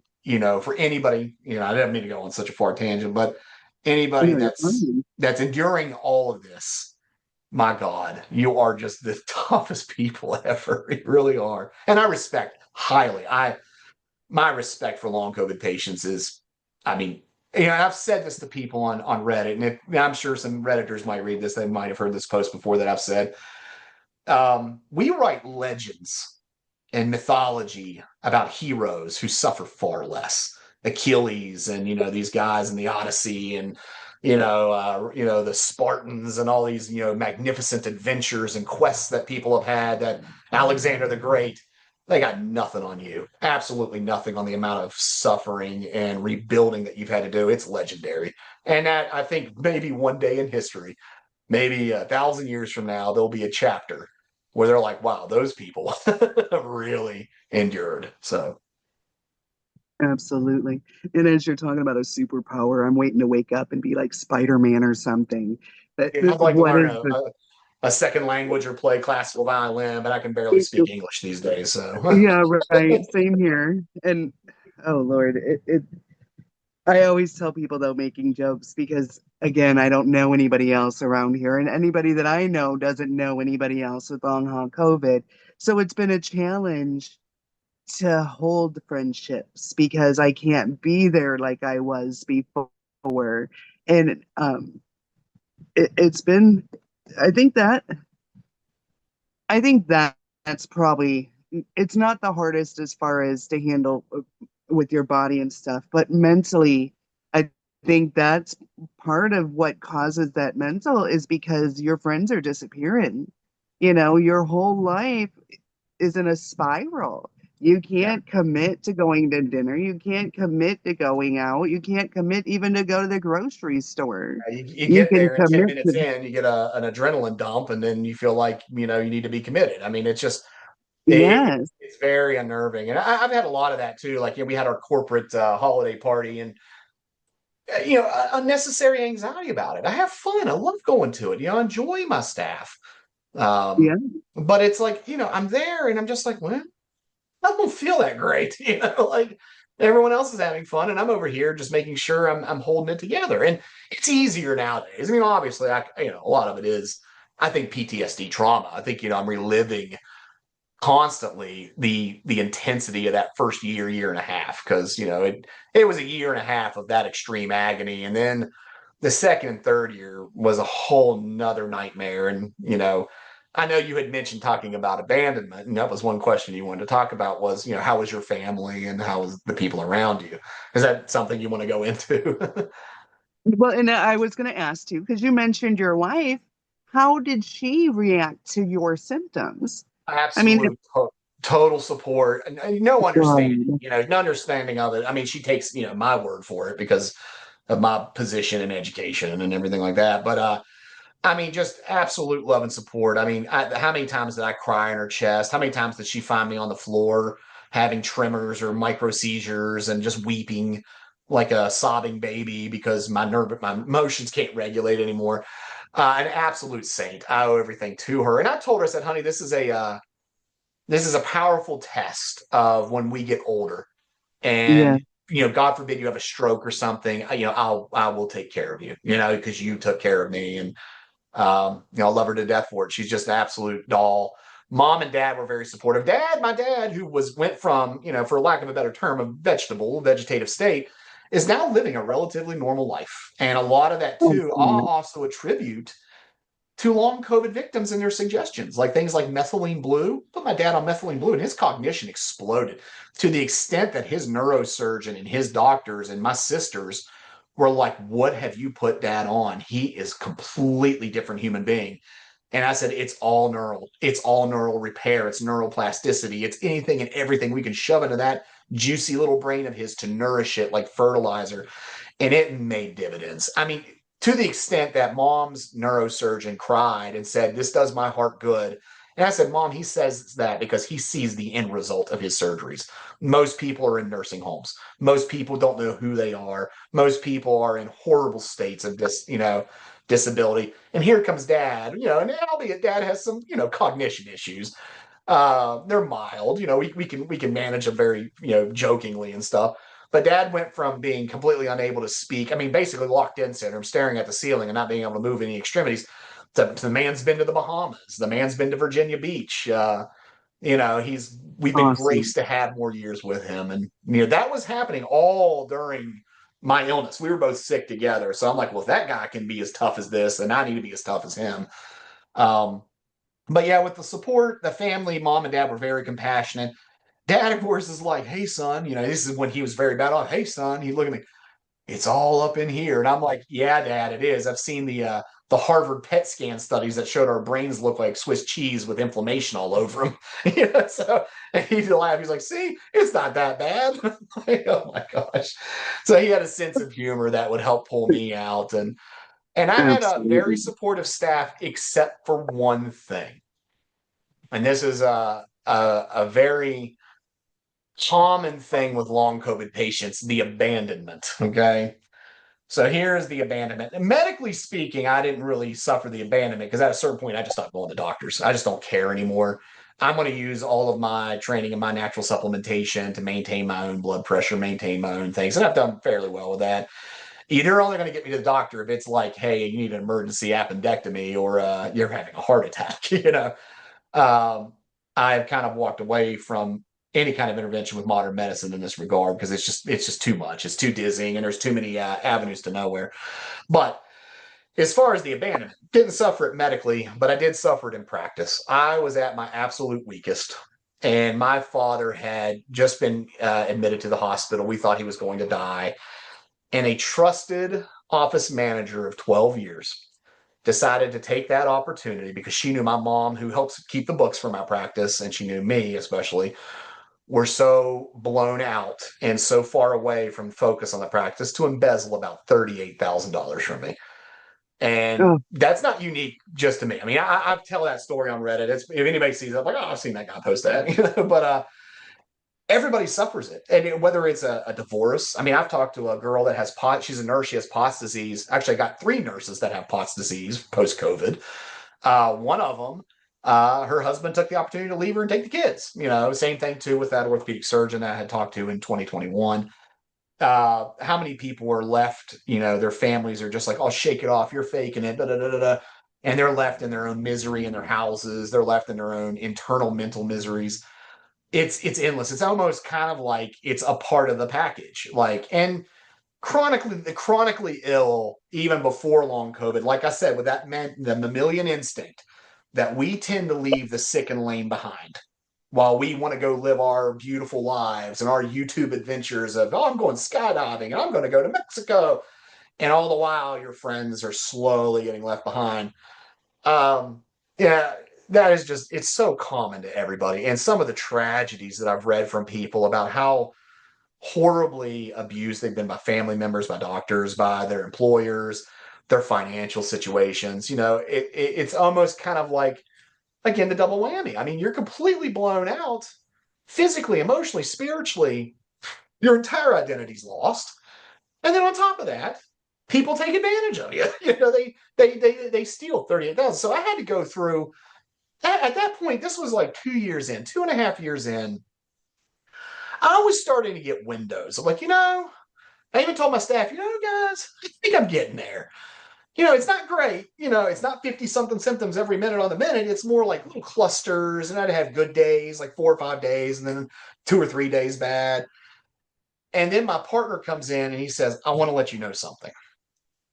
for anybody, I didn't mean to go on such a far tangent, but anybody No, you're fine. that's enduring all of this, my God, you are just the toughest people ever. You really are. And I respect highly. My respect for long COVID patients is, I mean, I've said this to people on Reddit, and I'm sure some Redditors might read this. They might have heard this post before that I've said. We write legends and mythology about heroes who suffer far less. Achilles and these guys in the Odyssey and the Spartans and all these magnificent adventures and quests that people have had. That Alexander the Great, they got nothing on you. Absolutely nothing on the amount of suffering and rebuilding that you've had to do. It's legendary. And that, I think, maybe one day in history, maybe 1,000 years from now, there'll be a chapter where they're like, wow, those people have really endured. So Absolutely. And as you're talking about a superpower, I'm waiting to wake up and be like Spider-Man or something. But yeah, I'd like to what learn is the a second language or play classical violin, but I can barely speak English these days. So yeah, right. Same here. And oh Lord, I always tell people though, making jokes, because again, I don't know anybody else around here, and anybody that I know doesn't know anybody else with long haul COVID. So it's been a challenge to hold friendships because I can't be there like I was before. And it's been, I think that, I think that that's probably it's not the hardest as far as to handle with your body and stuff, but mentally, I think that's part of what causes that mental is because your friends are disappearing. Your whole life is in a spiral. You Yeah. can't commit to going to dinner. You can't commit to going out. You can't commit even to go to the grocery store. You You get can there and 10 commit minutes to, in, you get an adrenaline dump, and then you feel like, you need to be committed. I mean, it's just, yes, it's very unnerving. And I've had a lot of that too. Like, we had our corporate holiday party, and, unnecessary anxiety about it. I have fun. I love going to it. I enjoy my staff. yeah, But it's like, I'm there and I'm just like, well, I don't feel that great. Like everyone else is having fun and I'm over here just making sure I'm holding it together. And it's easier nowadays. I mean, obviously, a lot of it is, I think, PTSD trauma. I think, I'm reliving constantly the intensity of that first year and a half, because, it was a year and a half of that extreme agony. And then the second and third year was a whole nother nightmare. And, I know you had mentioned talking about abandonment, and that was one question you wanted to talk about was, how was your family and how was the people around you? Is that something you want to go into? well, and I was going to ask you because you mentioned your wife. How did she react to your symptoms? I mean, Absolute total support, and no understanding, good. no understanding of it. I mean, she takes, my word for it because of my position in education and everything like that. But I mean, just absolute love and support. I mean, how many times did I cry in her chest? How many times did she find me on the floor having tremors or micro seizures and just weeping like a sobbing baby because my emotions can't regulate anymore? An absolute saint. I owe everything to her. And I told her, I said, honey, this is a powerful test of when we get older, Yeah, and, God forbid you have a stroke or something. I will take care of you, because you took care of me. And I love her to death for it. She's just an absolute doll. Mom and dad were very supportive. My dad, who went from, for lack of a better term, a vegetative state, is now living a relatively normal life. And a lot of that oh, too, I'll good. also attribute to long COVID victims and their suggestions, like things like methylene blue. Put my dad on methylene blue, and his cognition exploded to the extent that his neurosurgeon and his doctors and my sisters were like, "What have you put dad on? He is completely different human being." And I said, "It's all neural. It's all neural repair. It's neuroplasticity. It's anything and everything we can shove into that juicy little brain of his to nourish it like fertilizer." And it made dividends. I mean, to the extent that mom's neurosurgeon cried and said, "This does my heart good." And I said, "Mom, he says that because he sees the end result of his surgeries. Most people are in nursing homes. Most people don't know who they are. Most people are in horrible states of disability. And here comes dad, and albeit dad has some, cognition issues. They're mild. We can manage them very, jokingly and stuff. But dad went from being completely unable to speak, I mean, basically locked in syndrome, staring at the ceiling and not being able to move any extremities, to the man's been to the Bahamas. The man's been to Virginia Beach. We've been Awesome. graced to have more years with him. And, that was happening all during my illness. We were both sick together. So I'm like, well, if that guy can be as tough as this, then I need to be as tough as him. Um, but yeah, with the support, the family, mom and dad were very compassionate. Dad, of course, is like, "Hey, son," this is when he was very bad off. "Hey, son," he looked at me, "It's all up in here." And I'm like, "Yeah, Dad, it is. I've seen the Harvard PET scan studies that showed our brains look like Swiss cheese with inflammation all over them." So, and he laughed. He's like, "See, it's not that bad." Like, oh my gosh. So he had a sense of humor that would help pull me out. And I had a very Absolutely. supportive staff, except for one thing. And this is a very common thing with long COVID patients: the abandonment. Okay. So here's the abandonment. And medically speaking, I didn't really suffer the abandonment because at a certain point, I just stopped going to doctors. I just don't care anymore. I'm going to use all of my training and my natural supplementation to maintain my own blood pressure, maintain my own things. And I've done fairly well with that. Either only going to get me to the doctor if it's like, "Hey, you need an emergency appendectomy," or "You're having a heart attack." um, I've kind of walked away from any kind of intervention with modern medicine in this regard because it's just too much. It's too dizzying, and there's too many avenues to nowhere. But as far as the abandonment, didn't suffer it medically, but I did suffer it in practice. I was at my absolute weakest. And my father had just been admitted to the hospital. We thought he was going to die. And a trusted office manager of 12 years decided to take that opportunity because she knew my mom, who helps keep the books for my practice, and she knew me especially, were so blown out and so far away from focus on the practice to embezzle about $38,000 from me. And Oh, that's not unique just to me. I mean, I tell that story on Reddit. If anybody sees it, I'm like, oh, I've seen that guy post that. But everybody suffers it. And whether it's a divorce, I mean, I've talked to a girl that has POTS. She's a nurse. She has POTS disease. Actually, I got three nurses that have POTS disease post COVID. One of them, her husband took the opportunity to leave her and take the kids. Same thing too with that orthopedic surgeon that I had talked to in 2021. How many people are left? Their families are just like, "Oh, shake it off, you're faking it," da, da, da, da, da. And they're left in their own misery in their houses. They're left in their own internal mental miseries. It's endless. It's almost kind of like it's a part of the package. And chronically ill even before long COVID. Like I said, with the mammalian instinct that we tend to leave the sick and lame behind while we want to go live our beautiful lives and our YouTube adventures of, oh, I'm going skydiving and I'm going to go to Mexico. And all the while, your friends are slowly getting left behind. Yeah, that is just, it's so common to everybody. And some of the tragedies that I've read from people about how horribly abused they've been by family members, by doctors, by their employers, their financial situations. It's almost kind of like, again, the double whammy. I mean, you're completely blown out physically, emotionally, spiritually. Your entire identity's lost. And then on top of that, people take advantage of you. They steal 38,000. So I had to go through at that point. This was like 2 years in, 2.5 years in. I was starting to get windows. I'm like, I even told my staff, guys, I think I'm getting there. It's not great. It's not 50 something symptoms every minute on the minute. It's more like little clusters. And I'd have good days, like 4 or 5 days, and then 2 or 3 days bad. And then my partner comes in and he says, I want to let you know something.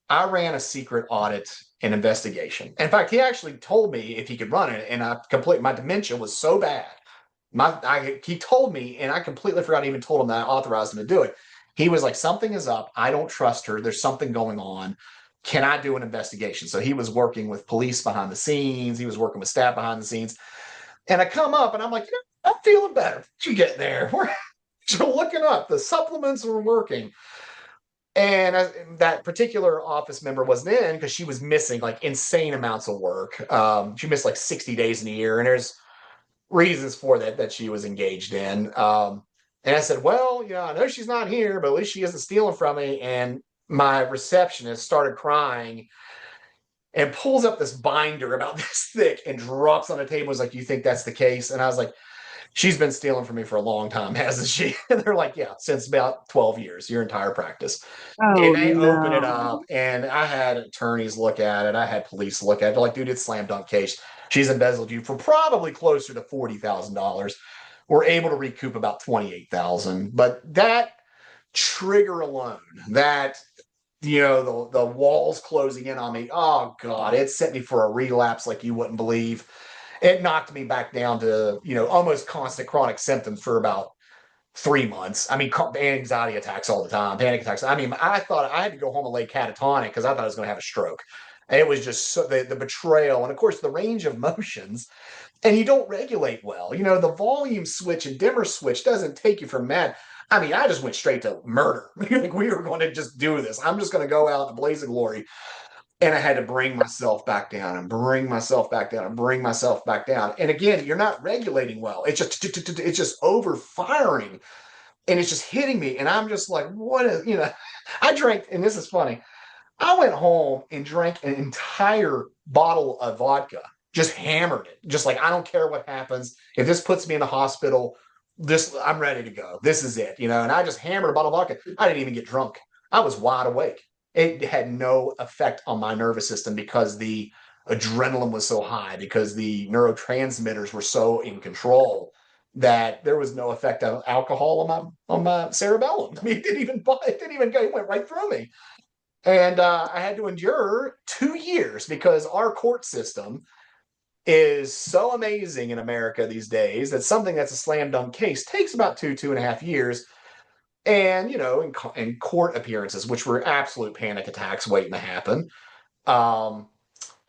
I ran a secret audit and investigation. In fact, he actually told me if he could run it, and my dementia was so bad. He told me, and I completely forgot I even told him that I authorized him to do it. He was like, something is up. I don't trust her. There's something going on. Can I do an investigation? So he was working with police behind the scenes. He was working with staff behind the scenes. And I come up and I'm like, I'm feeling better. You get there. We're looking up. The supplements are working. And that particular office member wasn't in because she was missing like insane amounts of work. She missed like 60 days in a year. And there's reasons for that she was engaged in. And I said, well, I know she's not here, but at least she isn't stealing from me. And my receptionist started crying and pulls up this binder about this thick and drops on the table. Was like, you think that's the case? And I was like, she's been stealing from me for a long time, hasn't she? And they're like, yeah, since about 12 years, your entire practice. And oh they open it up, no. and I had attorneys look at it. I had police look at it. They're like, dude, it's slam dunk case. She's embezzled you for probably closer to $40,000. We're able to recoup about 28,000. But that trigger alone, that the walls closing in on me, oh God, it sent me for a relapse like you wouldn't believe. It knocked me back down to almost constant chronic symptoms for about 3 months. I mean, anxiety attacks all the time, panic attacks. I mean, I thought I had to go home and lay catatonic because I thought I was going to have a stroke. It was just the betrayal, and of course the range of motions, and you don't regulate well. The volume switch and dimmer switch doesn't take you from that. I mean, I just went straight to murder. Like we were going to just do this. I'm just going to go out in a blaze of glory. And I had to bring myself back down and bring myself back down and bring myself back down. And again, you're not regulating well. It's just overfiring and it's just hitting me. And I'm just like, what is, I drank, and this is funny. I went home and drank an entire bottle of vodka, just hammered it. Just like, I don't care what happens. If this puts me in the hospital, I'm ready to go. This is it, and I just hammered a bottle of vodka. I didn't even get drunk. I was wide awake. It had no effect on my nervous system because the adrenaline was so high, because the neurotransmitters were so in control that there was no effect of alcohol on my cerebellum. I mean, it didn't even go. It went right through me. And I had to endure 2 years because our court system is so amazing in America these days that something that's a slam dunk case takes about 2.5 years. And, in court appearances, which were absolute panic attacks waiting to happen. Um,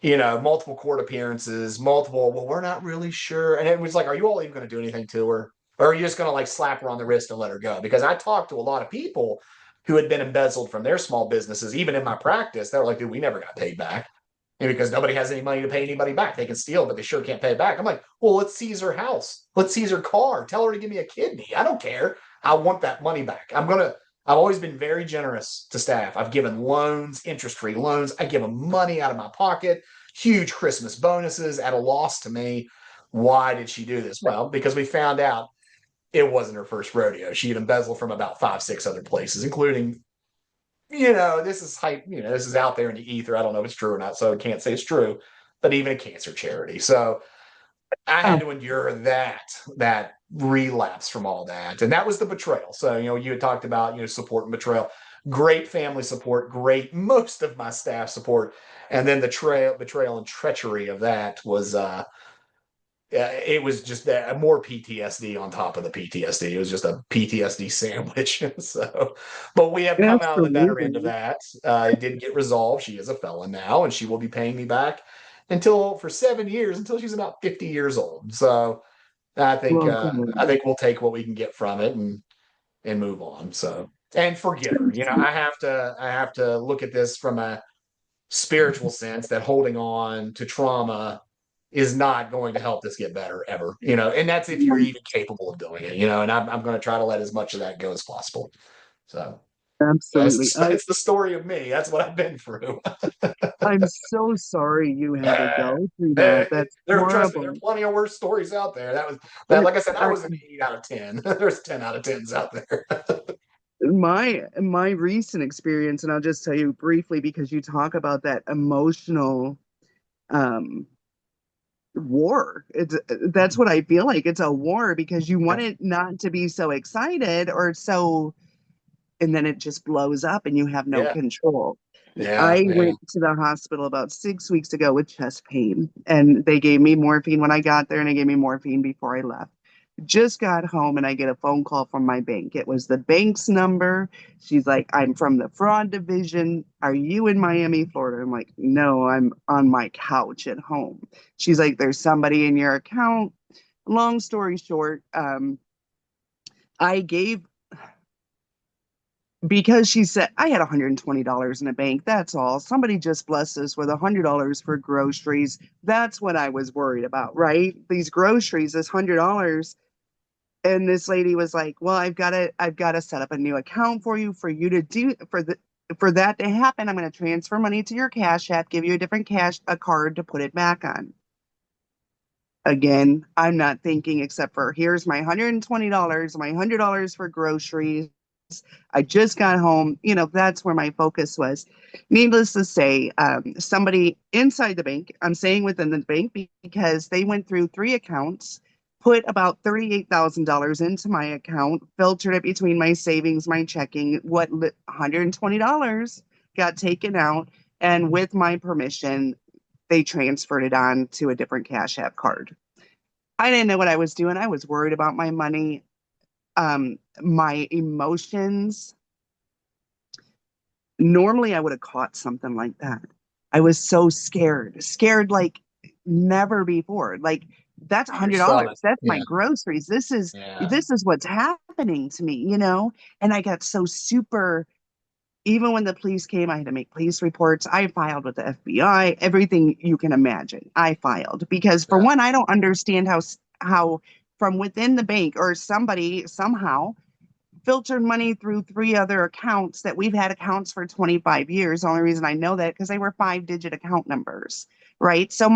multiple court appearances, well, we're not really sure. And it was like, are you all even going to do anything to her? Or are you just going to like slap her on the wrist and let her go? Because I talked to a lot of people who had been embezzled from their small businesses, even in my practice. They were like, dude, we never got paid back. And because nobody has any money to pay anybody back. They can steal, but they sure can't pay back. I'm like, well, let's seize her house. Let's seize her car. Tell her to give me a kidney. I don't care. I want that money back. I've always been very generous to staff. I've given loans, interest-free loans. I give them money out of my pocket, huge Christmas bonuses at a loss to me. Why did she do this? Well, because we found out it wasn't her first rodeo. She had embezzled from about 5, 6 other places, including, this is hype, this is out there in the ether. I don't know if it's true or not, so I can't say it's true, but even a cancer charity. So I had Oh, to endure that relapse from all that, and that was the betrayal. So you had talked about support and betrayal. Great family support, great most of my staff support, and then the betrayal and treachery of that was it was just that more PTSD on top of the PTSD. It was just a PTSD sandwich. So, but we have come out on the better end of absolutely. that. It didn't get resolved. She is a felon now, and she will be paying me back for 7 years until she's about 50 years old. So Well, good. I think we'll take what we can get from it and move on. So and forgive her. I have to look at this from a spiritual sense that holding on to trauma is not going to help this get better ever, and that's if you're even capable of doing it, and I'm going to try to let as much of that go as possible. So Absolutely. that's the story of me. That's what I've been through. I'm so sorry you had to uh, go through that. That's trust me, there are horrible. plenty of worse stories out there. That was that, It, like I said, I I, was an 8 out of 10. There's 10 out of 10s out there. my recent experience, and I'll just tell you briefly because you talk about that emotional um war. That's what I feel like. It's a war because you want it not to be so excited or so, and then it just blows up and you have no Yeah, control. yeah, I yeah. went to the hospital about 6 weeks ago with chest pain, and they gave me morphine when I got there, and they gave me morphine before I left. Just got home, and I get a phone call from my bank. It was the bank's number. She's like, I'm from the fraud division. Are you in Miami, Florida? I'm like, no, I'm on my couch at home. She's like, there's somebody in your account. Long story short, I gave because she said I had $120 in a bank. That's all. Somebody just blessed us with $100 for groceries. That's what I was worried about, right? These groceries, this $100. And this lady was like, "Well, I've got to set up a new account for you to do for that to happen. I'm going to transfer money to your Cash App, give you a different a card to put it back on." Again, I'm not thinking except for here's my $120, my $100 for groceries. I just got home. That's where my focus was. Needless to say, somebody inside the bank, I'm saying within the bank because they went through three accounts, put about $38,000 into my account, filtered it between my savings, my checking, $120 got taken out. And with my permission, they transferred it on to a different Cash App card. I didn't know what I was doing. I was worried about my money, my emotions. Normally, I would have caught something like that. I was so scared like never before. Like that's Your stomach. $100. That's my Yeah, groceries. This is yeah, this is what's happening to me. And I got so super. Even when the police came, I had to make police reports. I filed with the FBI. Everything you can imagine, I filed because for yeah. one, I don't understand how from within the bank or somebody somehow filtered money through three other accounts that we've had accounts for 25 years. The only reason I know that because they were 5-digit account numbers, right? So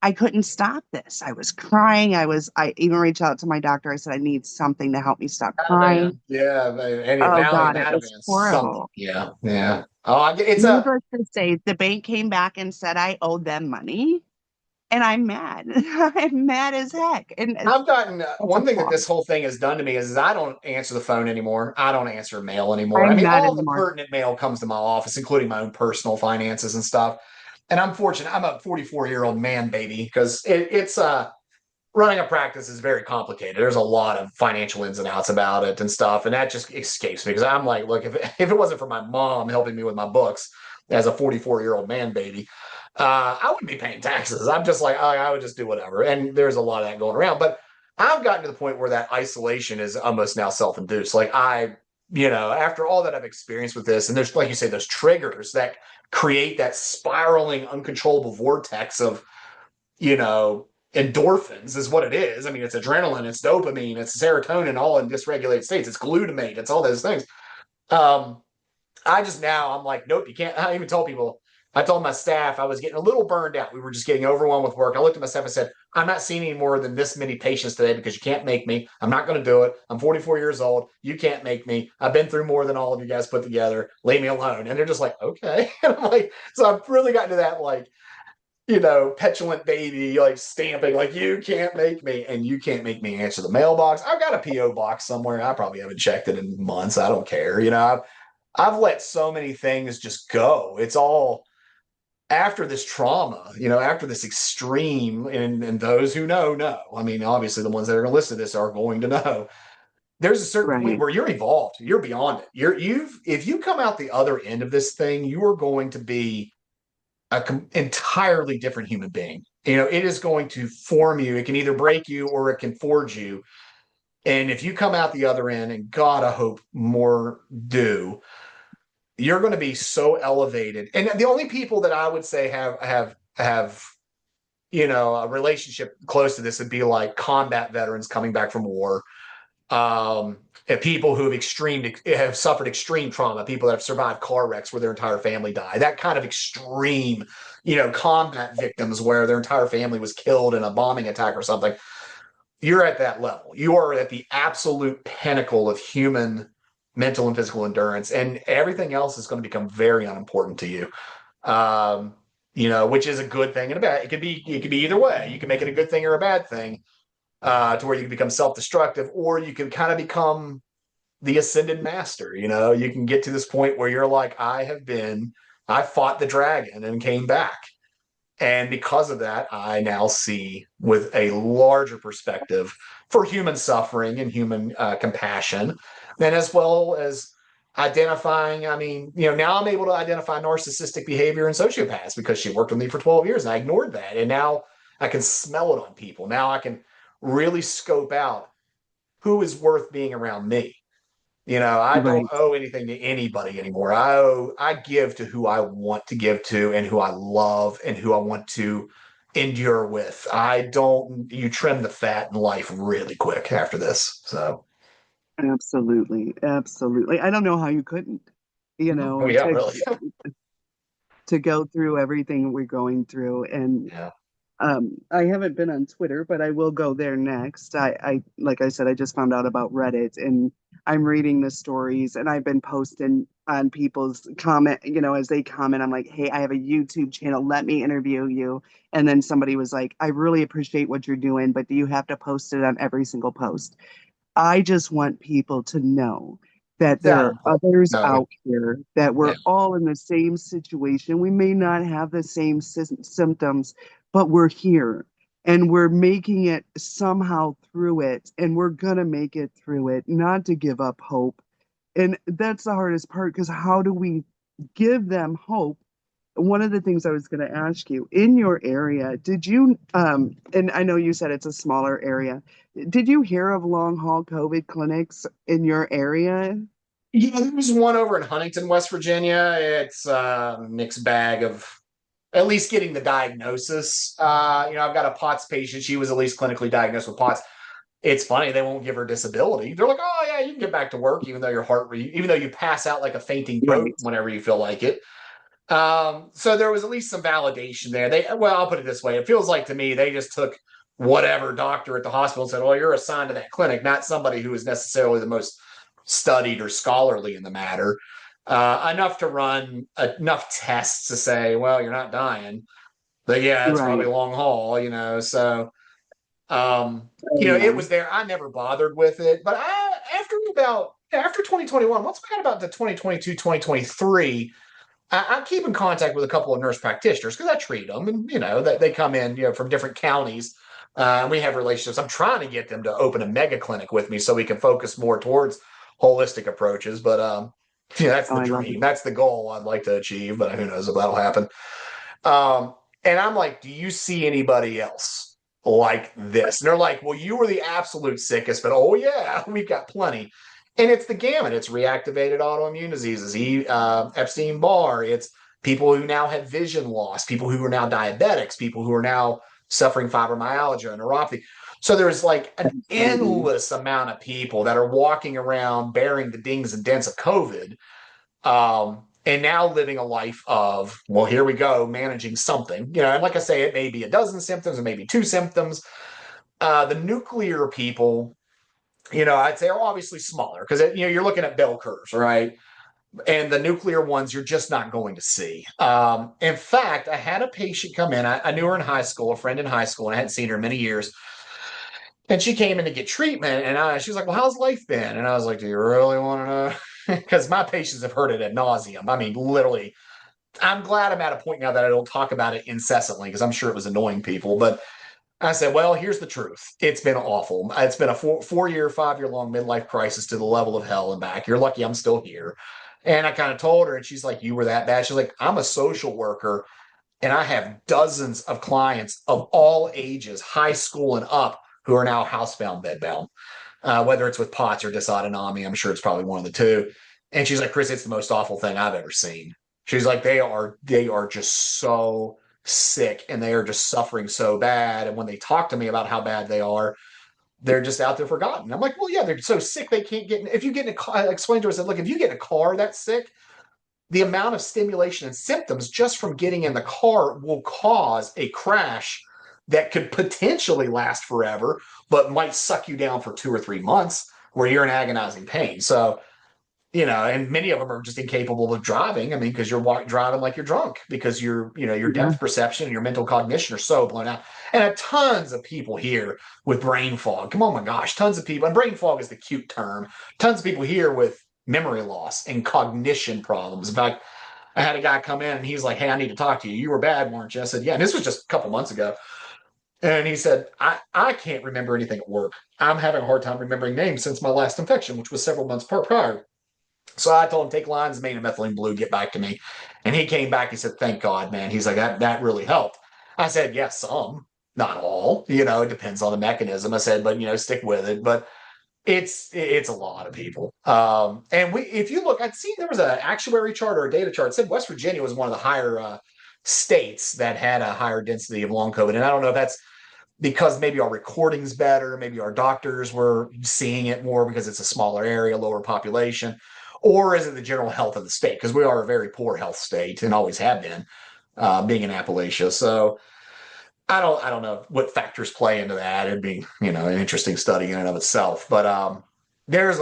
I couldn't stop this. I was crying. I even reached out to my doctor. I said I need something to help me stop crying. Ativan. Yeah, any Oh Valium, God, it Ativan, was something. horrible. Yeah, yeah. Oh, it's a. Needless to say, the bank came back and said I owed them money, and I'm mad. I'm mad as heck, and I've gotten that's a one thing that this problem. whole thing has done to me is I don't answer the phone anymore. I don't answer mail anymore. I I'm mean, not all the anymore. pertinent mail comes to my office, including my own personal finances and stuff. and I'm fortunate. I'm a 44-year-old man, baby, because it's running a practice is very complicated. There's a lot of financial ins and outs about it and stuff, and that just escapes me because I'm like, look, if it wasn't for my mom helping me with my books as a 44-year-old man, baby, I wouldn't be paying taxes. I'm just like, I would just do whatever. And there's a lot of that going around, but I've gotten to the point where that isolation is almost now self-induced. Like after all that I've experienced with this, and there's, like you say, those triggers that create that spiraling, uncontrollable vortex of, you know, endorphins is what it is. I mean, it's adrenaline, it's dopamine, it's serotonin, all in dysregulated states. It's glutamate, it's all those things. Um, I just now I'm like, nope, you can't. I even told people. I told my staff I was getting a little burned out. We were just getting overwhelmed with work. I looked at my staff and said, I'm not seeing any more than this many patients today because you can't make me. I'm not going to do it. I'm 44 years old. You can't make me. I've been through more than all of you guys put together. Leave me alone. And they're just like, okay. And I'm like, so I've really gotten to that, like, petulant baby, like stamping, like, you can't make me, and you can't make me answer the mailbox. I've got a P.O. box somewhere. I probably haven't checked it in months. I don't care. I've let so many things just go. It's all after this trauma, after this extreme, and those who know. I mean, obviously, the ones that are going to listen to this are going to know. There's a certain point Right, where you're evolved. You're beyond it. If you come out the other end of this thing, you are going to be entirely different human being. It is going to form you. It can either break you or it can forge you. And if you come out the other end, and God, I hope more do, you're going to be so elevated. And the only people that I would say have a relationship close to this would be like combat veterans coming back from war, and people who have suffered extreme trauma, people that have survived car wrecks where their entire family died, that kind of extreme, combat victims where their entire family was killed in a bombing attack or something. You're at that level. You are at the absolute pinnacle of human mental and physical endurance, and everything else is going to become very unimportant to you. Um, which is a good thing and a bad. It could be either way. You can make it a good thing or a bad thing, to where you can become self-destructive, or you can kind of become the ascended master. You can get to this point where you're like, I fought the dragon and came back. And because of that, I now see with a larger perspective for human suffering and human compassion, and as well as identifying. I mean, now I'm able to identify narcissistic behavior and sociopaths because she worked with me for 12 years and I ignored that. And now I can smell it on people. Now I can really scope out who is worth being around me. I don't right. owe anything to anybody anymore. I give to who I want to give to and who I love and who I want to endure with. I don't You trim the fat in life really quick after this. So, Absolutely. Absolutely. I don't know how you couldn't, you oh know, yeah, to really. to go through everything we're going through. And Yeah. I haven't been on Twitter, but I will go there next. Like I said, I just found out about Reddit and I'm reading the stories and I've been posting on people's comment, as they comment, I'm like, hey, I have a YouTube channel. Let me interview you. And then somebody was like, I really appreciate what you're doing, but do you have to post it on every single post? I just want people to know that there Yeah. are others No. out here, that Yeah. we're all in the same situation. We may not have the same symptoms, but we're here and we're making it somehow through it. And we're going to make it through it, not to give up hope. And that's the hardest part because how do we give them hope? One of the things I was going to ask you in your area, did you, and I know you said it's a smaller area, did you hear of long haul COVID clinics in your area? Yeah, there was one over in Huntington, West Virginia. It's a mixed bag of at least getting the diagnosis. I've got a POTS patient. She was at least clinically diagnosed with POTS. It's funny, they won't give her disability. They're like, oh yeah, you can get back to work, even though your heart rate, even though you pass out like a fainting goat Right, whenever you feel like it. So there was at least some validation there. I'll put it this way: it feels like to me they just took whatever doctor at the hospital and said, "Well, you're assigned to that clinic," not somebody who is necessarily the most studied or scholarly in the matter, enough to run enough tests to say, "Well, you're not dying." But yeah, it's probably right. a long haul, So Oh, it yeah. was there. I never bothered with it, but after 2021, once we got about the 2022, 2023, I keep in contact with a couple of nurse practitioners because I treat them, and they come in from different counties. And we have relationships. I'm trying to get them to open a mega clinic with me so we can focus more towards holistic approaches. But that's Oh, the I love it. dream. That's the goal I'd like to achieve. But who knows if that'll happen. And I'm like, do you see anybody else like this? And they're like, well, you were the absolute sickest, but oh yeah, we've got plenty. And it's the gamut. It's reactivated autoimmune diseases, Epstein-Barr. It's people who now have vision loss, people who are now diabetics, people who are now suffering fibromyalgia and neuropathy. So there's like an Absolutely. endless amount of people that are walking around bearing the dings and dents of COVID, and now living a life of, well, here we go, managing something. And like I say, it may be a dozen symptoms, it may be two symptoms. The nuclear people, I'd say are obviously smaller because you're looking at bell curves, right? And the nuclear ones you're just not going to see. In fact, I had a patient come in. I knew her in high school, a friend in high school, and I hadn't seen her in many years. And she came in to get treatment, and she was like, "Well, how's life been?" And I was like, "Do you really want to know?" Because my patients have heard it ad nauseum. I mean, literally, I'm glad I'm at a point now that I don't talk about it incessantly because I'm sure it was annoying people. But I said, well, here's the truth. It's been awful. It's been a 4-year, 5-year long midlife crisis to the level of hell and back. You're lucky I'm still here. And I kind of told her, and she's like, you were that bad. She's like, I'm a social worker and I have dozens of clients of all ages, high school and up, who are now housebound, bedbound, whether it's with POTS or dysautonomia. I'm sure it's probably one of the two. And she's like, Chris, it's the most awful thing I've ever seen. She's like, they are just so sick and they are just suffering so bad. And when they talk to me about how bad they are, they're just out there forgotten. I'm like, well, yeah, they're so sick they can't get in. If you get in a car, I explained to her, I said, look, if you get in a car that's sick, the amount of stimulation and symptoms just from getting in the car will cause a crash that could potentially last forever, but might suck you down for 2 or 3 months where you're in agonizing pain. So, and many of them are just incapable of driving. I mean, because you're driving like you're drunk because your Yeah. depth perception and your mental cognition are so blown out. And tons of people here with brain fog. Come on, my gosh, tons of people. And brain fog is the cute term. Tons of people here with memory loss and cognition problems. In fact, I had a guy come in and he's like, "Hey, I need to talk to you. You were bad, weren't you?" I said, "Yeah." And this was just a couple months ago. And he said, I can't remember anything at work. I'm having a hard time remembering names since my last infection, which was several months prior. So I told him, take lines, main and methylene blue, get back to me. And he came back. He said, thank God, man. He's like, that really helped. I said, yes, some, not all. It depends on the mechanism. I said, but stick with it. But it's a lot of people. And if you look, I'd seen there was an actuary chart or a data chart. It said West Virginia was one of the higher states that had a higher density of long COVID. And I don't know if that's because maybe our recording's better, maybe our doctors were seeing it more because it's a smaller area, lower population, or is it the general health of the state? Because we are a very poor health state and always have been, being in Appalachia. So I don't know what factors play into that. It'd be an interesting study in and of itself. But there's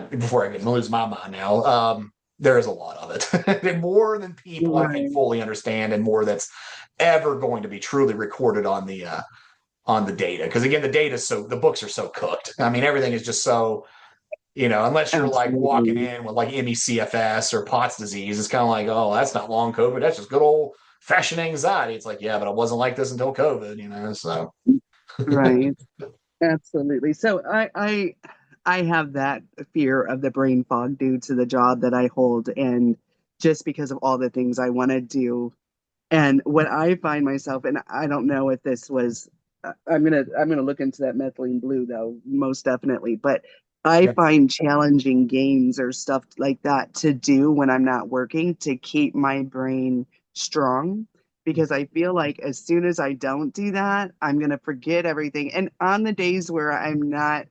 before I get lose my mind now. There is a lot of it, more than people I think Right. fully understand, and more that's ever going to be truly recorded on the data. Because again, the books are so cooked. I mean, everything is just so, unless you're like walking Absolutely. in with like ME/CFS or POTS disease, it's kind of like, oh, that's not long COVID. That's just good old fashioned anxiety. It's like, yeah, but I wasn't like this until COVID. So Right. Absolutely. So I have that fear of the brain fog due to the job that I hold and just because of all the things I want to do. And what I find myself, and I don't know if this was, I'm gonna look into that methylene blue though, most definitely. But I yeah. find challenging games or stuff like that to do when I'm not working to keep my brain strong. Because I feel like as soon as I don't do that, I'm gonna forget everything. And on the days where I'm not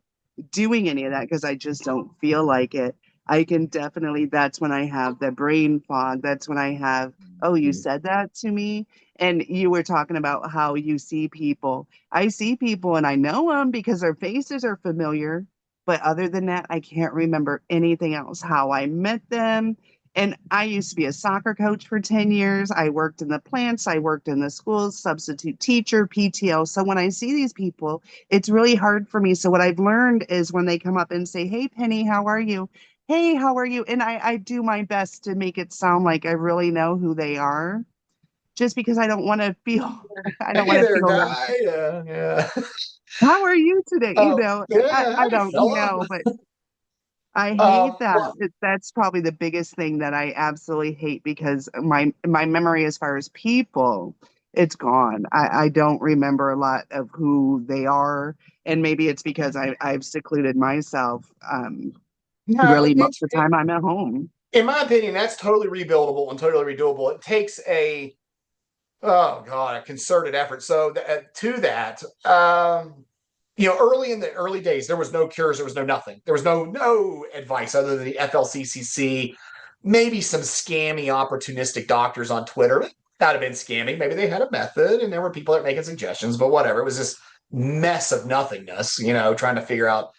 doing any of that because I just don't feel like it. I can definitely, that's when I have the brain fog. That's when I have, oh, you said that to me. And you were talking about how you see people. I see people and I know them because their faces are familiar. But other than that, I can't remember anything else, how I met them. And I used to be a soccer coach for 10 years. I worked in the plants, I worked in the schools, substitute teacher, PTO. So when I see these people, it's really hard for me. So what I've learned is when they come up and say, "Hey, Penny, how are you?" hey, how are you? And I do my best to make it sound like I really know who they are, just because I don't want to feel, I don't Hey want to there, feel that, guy. Yeah, yeah. how are you today? Yeah. I Hey, don't fella. know, but I hate that. Well, That's probably the biggest thing that I absolutely hate because my memory as far as people, it's gone. I don't remember a lot of who they are, and maybe it's because I've secluded myself. no, Really, most of the time I'm at home. in my opinion, that's totally rebuildable and totally redoable. It takes oh God, a concerted effort. So to that, early in the early days, there was no cures, there was no nothing, there was no advice other than the FLCCC, maybe some scammy, opportunistic doctors on Twitter. That'd have been scamming. Maybe they had a method, and there were people that were making suggestions, but whatever. It was this mess of nothingness, trying to figure out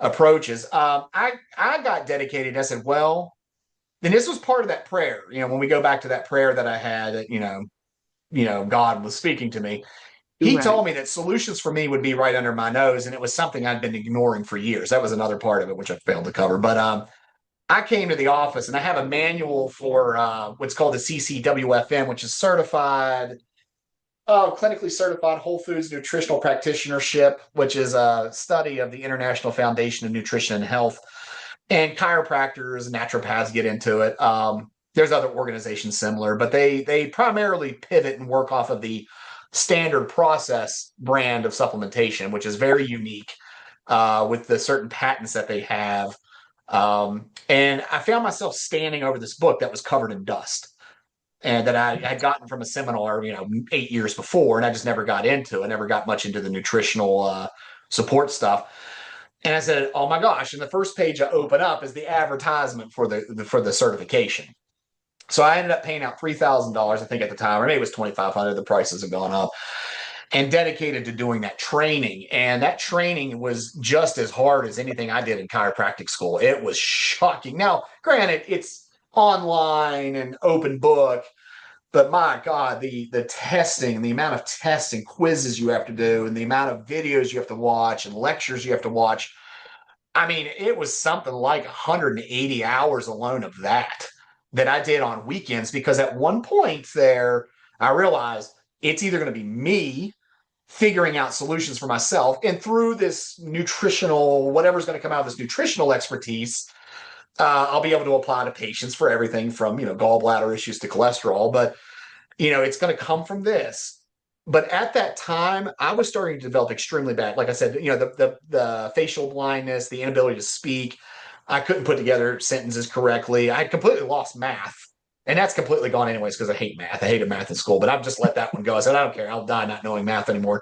approaches. I got dedicated. I said, well, then this was part of that prayer. When we go back to that prayer that I had, God was speaking to me. He Right. told me that solutions for me would be right under my nose, and it was something I'd been ignoring for years. That was another part of it, which I failed to cover. But I came to the office, and I have a manual for what's called the CCWFM, which is clinically certified Whole Foods nutritional practitionership, which is a study of the International Foundation of Nutrition and Health. And chiropractors and naturopaths get into it. There's other organizations similar, but they primarily pivot and work off of the standard process brand of supplementation, which is very unique with the certain patents that they have. And I found myself standing over this book that was covered in dust and that I had gotten from a seminar, 8 years before, and I just never got into it. Never got much into the nutritional support stuff. And I said, "Oh my gosh!" And the first page I open up is the advertisement for the certification. So I ended up paying out $3,000, I think at the time, or maybe it was 2,500. The prices have gone up, and dedicated to doing that training. And that training was just as hard as anything I did in chiropractic school. It was shocking. Now, granted, it's online and open book, but my God, the testing, the amount of testing quizzes you have to do, and the amount of videos you have to watch and lectures you have to watch. I mean, it was something like 180 hours alone of that I did on weekends because at one point there, I realized it's either going to be me figuring out solutions for myself, and through this nutritional, whatever's going to come out of this nutritional expertise, I'll be able to apply to patients for everything from gallbladder issues to cholesterol. But it's going to come from this. But at that time, I was starting to develop extremely bad. Like I said, the facial blindness, the inability to speak. I couldn't put together sentences correctly. I had completely lost math. And that's completely gone anyways because I hate math. I hated math in school, but I've just let that one go. I said, I don't care. I'll die not knowing math anymore.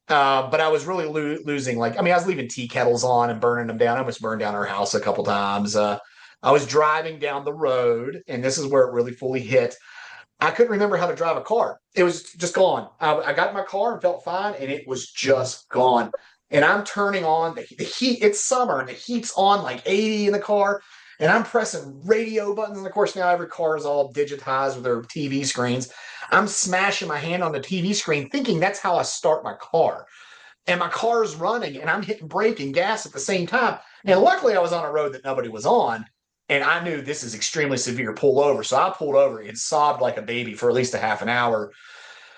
But I was really losing, I was leaving tea kettles on and burning them down. I almost burned down our house a couple times. I was driving down the road, and this is where it really fully hit. I couldn't remember how to drive a car. It was just gone. I got in my car and felt fine, and it was just gone. And I'm turning on the heat. It's summer, and the heat's on like 80 in the car. And I'm pressing radio buttons. And of course, now every car is all digitized with their TV screens. I'm smashing my hand on the TV screen, thinking that's how I start my car. And my car is running, and I'm hitting brake and gas at the same time. And luckily, I was on a road that nobody was on, and I knew this is extremely severe. Pull over, so I pulled over and sobbed like a baby for at least a half an hour.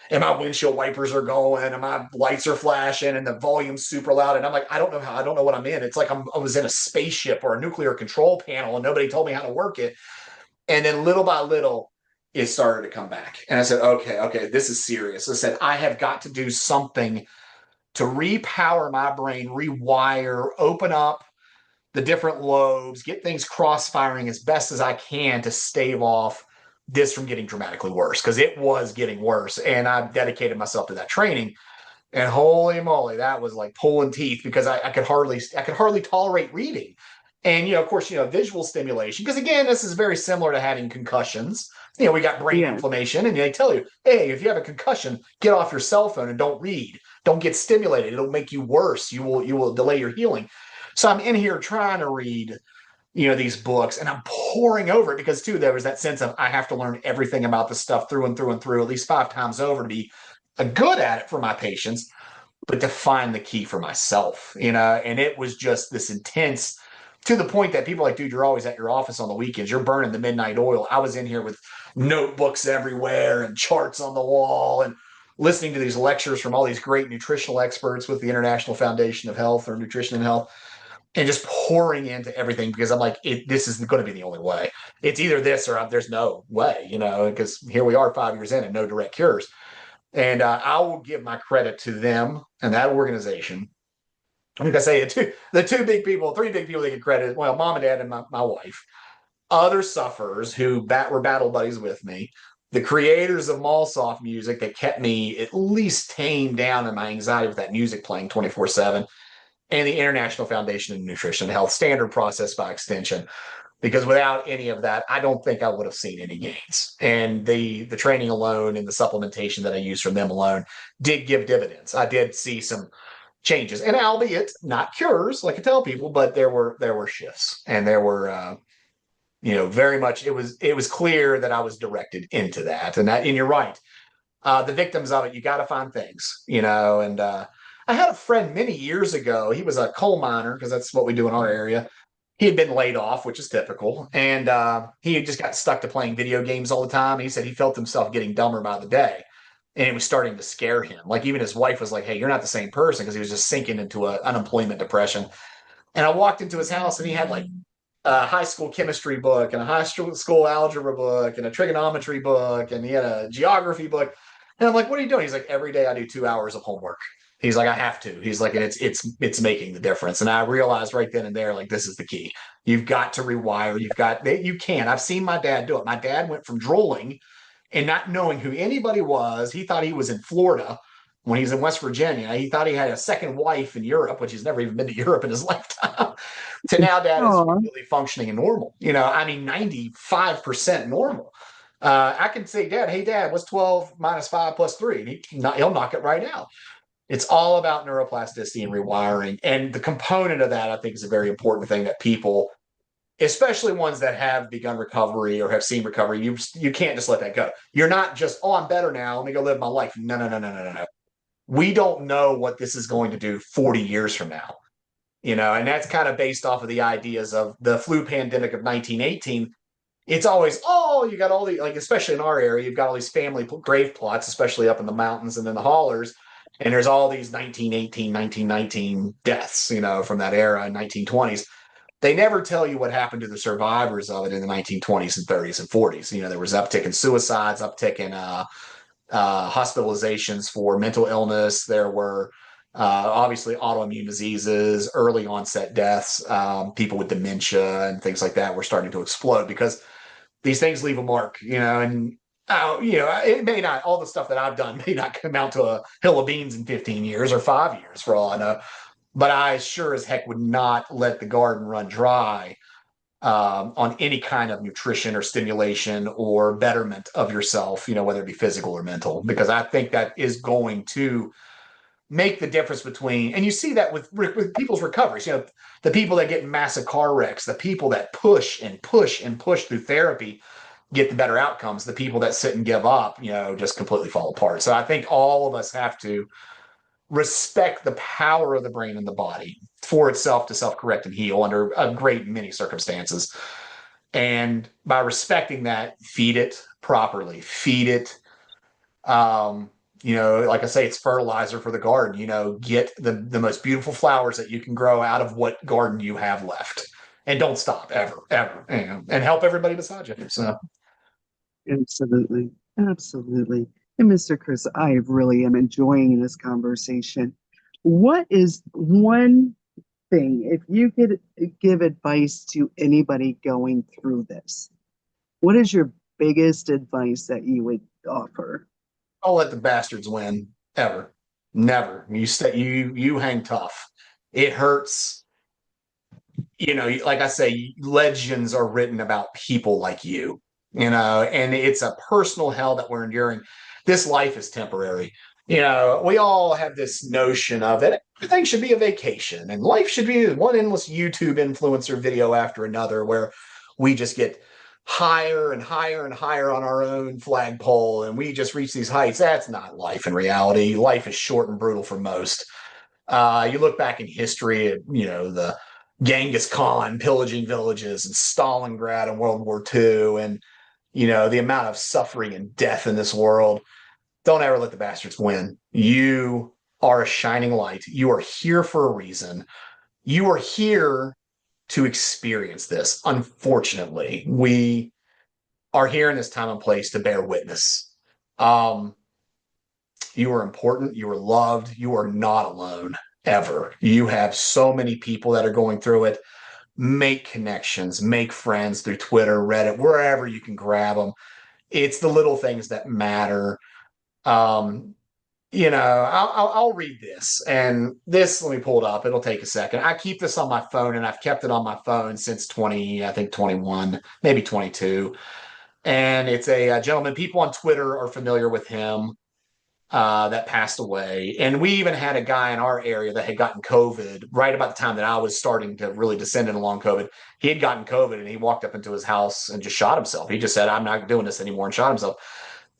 And my windshield wipers are going, and my lights are flashing, and the volume's super loud. And I'm like, I don't know what I'm in. It's like I was in a spaceship or a nuclear control panel, and nobody told me how to work it. And then little by little, it started to come back. And I said, okay, this is serious. I said, I have got to do something to repower my brain, rewire, open up the different lobes, get things cross firing as best as I can to stave off this from getting dramatically worse because it was getting worse. And I dedicated myself to that training. And holy moly, that was like pulling teeth because I could hardly tolerate reading. And of course, visual stimulation. Because again, this is very similar to having concussions. We got brain Yeah. inflammation, and they tell you, hey, if you have a concussion, get off your cell phone and don't read. Don't get stimulated. It'll make you worse. You will delay your healing. So I'm in here trying to read, these books, and I'm pouring over it because too, there was that sense of I have to learn everything about this stuff through and through and through at least 5 times over to be good at it for my patients, but to find the key for myself, and it was just this intense to the point that people are like, dude, you're always at your office on the weekends. You're burning the midnight oil. I was in here with notebooks everywhere and charts on the wall and listening to these lectures from all these great nutritional experts with the International Foundation of Health or Nutrition and Health, and just pouring into everything because I'm like, this is going to be the only way. It's either this or there's no way, because here we are 5 years in and no direct cures. And I will give my credit to them and that organization. Like I say, the three big people they get credit. Well, mom and dad and my wife, other sufferers who were battle buddies with me, the creators of Mallsoft music that kept me at least tamed down in my anxiety with that music playing 24/7, and the International Foundation of Nutrition and Health, standard process by extension. Because without any of that, I don't think I would have seen any gains. And the training alone and the supplementation that I used from them alone did give dividends. I did see some changes, and albeit not cures, like I tell people, but there were shifts, and there were very much it was clear that I was directed into that, and you're right. The victims of it, you got to find things, and I had a friend many years ago. He was a coal miner because that's what we do in our area. He had been laid off, which is typical, and he had just got stuck to playing video games all the time. He said he felt himself getting dumber by the day, and it was starting to scare him. Like even his wife was like, "Hey, you're not the same person," because he was just sinking into an unemployment depression. And I walked into his house, and he had like a high school chemistry book and a high school algebra book and a trigonometry book, and he had a geography book. And I'm like, "What are you doing?" He's like, "Every day I do 2 hours of homework." He's like, "I have to." He's like, and it's making the difference. And I realized right then and there, like, this is the key. You've got to rewire. You can. I've seen my dad do it. My dad went from drooling and not knowing who anybody was. He thought he was in Florida when he's in West Virginia. He thought he had a second wife in Europe, which he's never even been to Europe in his lifetime. To now, dad is Oh, really functioning and normal. 95% normal. I can say, Dad, hey, Dad, what's 12 minus 5 plus 3? And he'll knock it right out. It's all about neuroplasticity and rewiring. And the component of that, I think, is a very important thing that people, especially ones that have begun recovery or have seen recovery, you can't just let that go. You're not just, oh, I'm better now. Let me go live my life. No, no, no, no, no, no, no. We don't know what this is going to do 40 years from now. And that's kind of based off of the ideas of the flu pandemic of 1918. It's always, oh, you got all the, like, especially in our area, you've got all these family grave plots, especially up in the mountains and in the hollers. And there's all these 1918, 1919 deaths, from that era in 1920s. They never tell you what happened to the survivors of it in the 1920s and 30s and 40s. There was uptick in suicides, uptick in hospitalizations for mental illness. There were obviously autoimmune diseases, early onset deaths, people with dementia and things like that were starting to explode because these things leave a mark, and it may not, all the stuff that I've done may not come out to a hill of beans in 15 years or 5 years for all I know, but I sure as heck would not let the garden run dry on any kind of nutrition or stimulation or betterment of yourself, whether it be physical or mental, because I think that is going to make the difference between, and you see that with people's recoveries, the people that get in massive car wrecks, the people that push and push and push through therapy get the better outcomes. The people that sit and give up, just completely fall apart. So I think all of us have to respect the power of the brain and the body for itself to self-correct and heal under a great many circumstances. And by respecting that, feed it properly, feed it. Like I say, it's fertilizer for the garden. Get the most beautiful flowers that you can grow out of what garden you have left. And don't stop ever, ever. And help everybody beside you. So absolutely. Absolutely. And Mr. Chris, I really am enjoying this conversation. What is one thing, if you could give advice to anybody going through this, what is your biggest advice that you would offer? don't let the bastards win ever. Never. You hang tough. It hurts. Like I say, legends are written about people like you, and it's a personal hell that we're enduring. This life is temporary. We all have this notion of that everything should be a vacation and life should be one endless YouTube influencer video after another where we just get higher and higher and higher on our own flagpole and we just reach these heights. That's not life in reality. Life is short and brutal for most. You look back in history, the Genghis Khan pillaging villages and Stalingrad in World War II and, the amount of suffering and death in this world. Don't ever let the bastards win. You are a shining light. You are here for a reason. You are here to experience this. Unfortunately, we are here in this time and place to bear witness. Um, you are important. You are loved. You are not alone ever. You have so many people that are going through it. Make connections, make friends through Twitter, Reddit, wherever you can grab them. It's the little things that matter. Um, I'll read this, and this, let me pull it up. It'll take a second. I keep this on my phone, and I've kept it on my phone since 20, I think 21, maybe 22. And it's a gentleman. People on Twitter are familiar with him, that passed away. And we even had a guy in our area that had gotten COVID right about the time that I was starting to really descend into long COVID. He had gotten COVID, and he walked up into his house and just shot himself. He just said, "I'm not doing this anymore," and shot himself.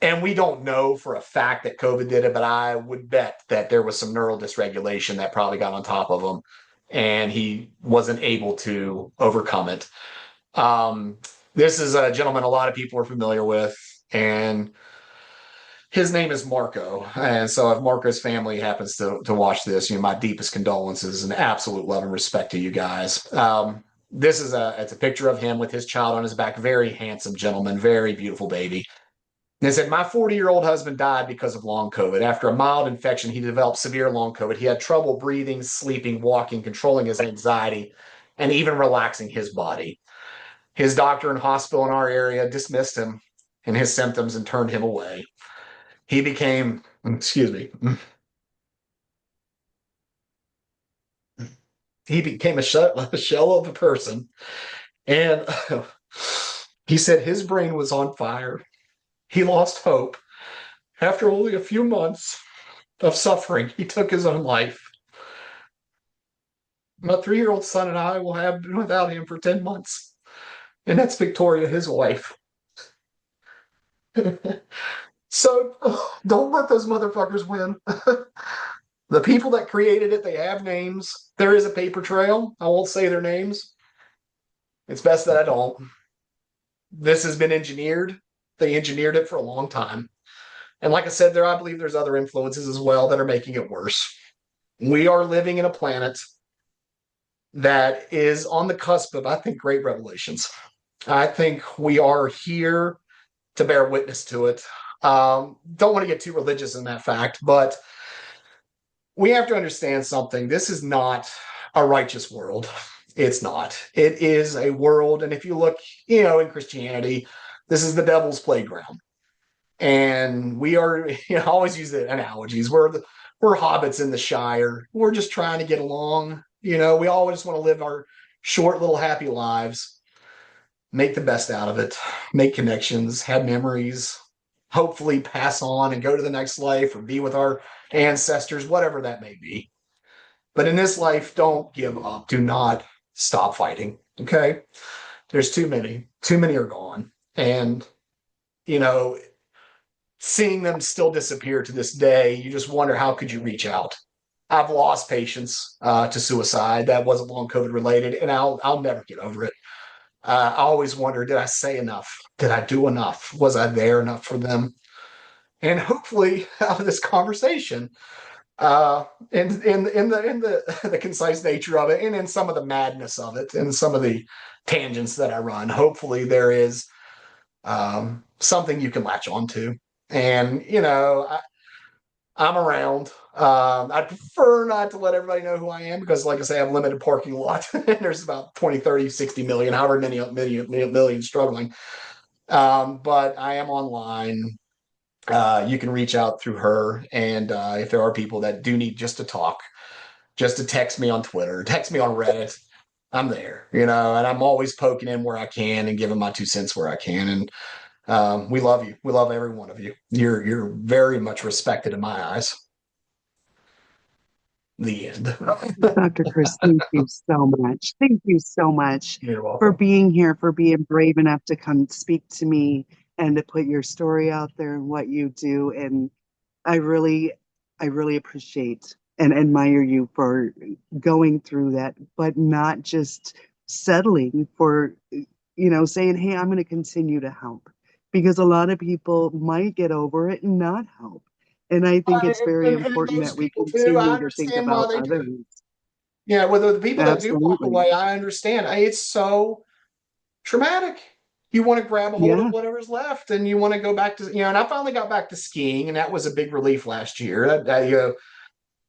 And we don't know for a fact that COVID did it, but I would bet that there was some neural dysregulation that probably got on top of him, and he wasn't able to overcome it. Um, this is a gentleman a lot of people are familiar with, and his name is Marco. And so if Marco's family happens to watch this, my deepest condolences and absolute love and respect to you guys. This is it's a picture of him with his child on his back. Very handsome gentleman, very beautiful baby. They said, "My 40-year-old husband died because of long COVID. After a mild infection, he developed severe long COVID. He had trouble breathing, sleeping, walking, controlling his anxiety, and even relaxing his body. His doctor and hospital in our area dismissed him and his symptoms and turned him away. He became, excuse me, he became a shell of a person. And he said his brain was on fire. He lost hope. After only a few months of suffering, he took his own life. My 3-year-old son and I will have been without him for 10 months. And that's Victoria, his wife." So don't let those motherfuckers win. The people that created it, they have names. There is a paper trail. I won't say their names. It's best that I don't. This has been engineered. They engineered it for a long time. And like I said, I believe there's other influences as well that are making it worse. We are living in a planet that is on the cusp of, I think, great revelations. I think we are here to bear witness to it. Don't want to get too religious in that fact, but we have to understand something. This is not a righteous world. It's not. It is a world, and if you look, in Christianity, this is the devil's playground. And we are, I always use the analogies. We're hobbits in the Shire. We're just trying to get along. We always want to live our short little happy lives, make the best out of it, make connections, have memories, hopefully pass on and go to the next life or be with our ancestors, whatever that may be. But in this life, don't give up. Do not stop fighting. Okay. There's too many. Too many are gone. And, you know, seeing them still disappear to this day, you just wonder, how could you reach out? I've lost patients to suicide. That wasn't long COVID related, and I'll never get over it. I always wonder, did I say enough? Did I do enough? Was I there enough for them? And hopefully, out of this conversation, in the the concise nature of it, and in some of the madness of it, and some of the tangents that I run, hopefully there is something you can latch onto. And I'm around. I prefer not to let everybody know who I am because, like I say, I have limited parking lot. And there's about 20, 30, 60 million, however many million struggling. But I am online. You can reach out through her. And if there are people that do need just to talk, just to text me on Twitter, text me on Reddit, I'm there, and I'm always poking in where I can and giving my 2 cents where I can. And we love you. We love every one of you. You're very much respected in my eyes. The end. Dr. Chris, thank you so much. Thank you so much You're for welcome. being here, for being brave enough to come speak to me and to put your story out there and what you do. And I really, I really appreciate and admire you for going through that, but not just settling for, saying, hey, I'm going to continue to help. Because a lot of people might get over it and not help. And I think it's very And important those that we people too, I continue to think understand why about they do. others. Yeah, well, the people that do walk Absolutely. away, I understand. It's so traumatic. You want to grab a hold of Yeah. whatever's left, and you want to go back to, and I finally got back to skiing, and that was a big relief last year.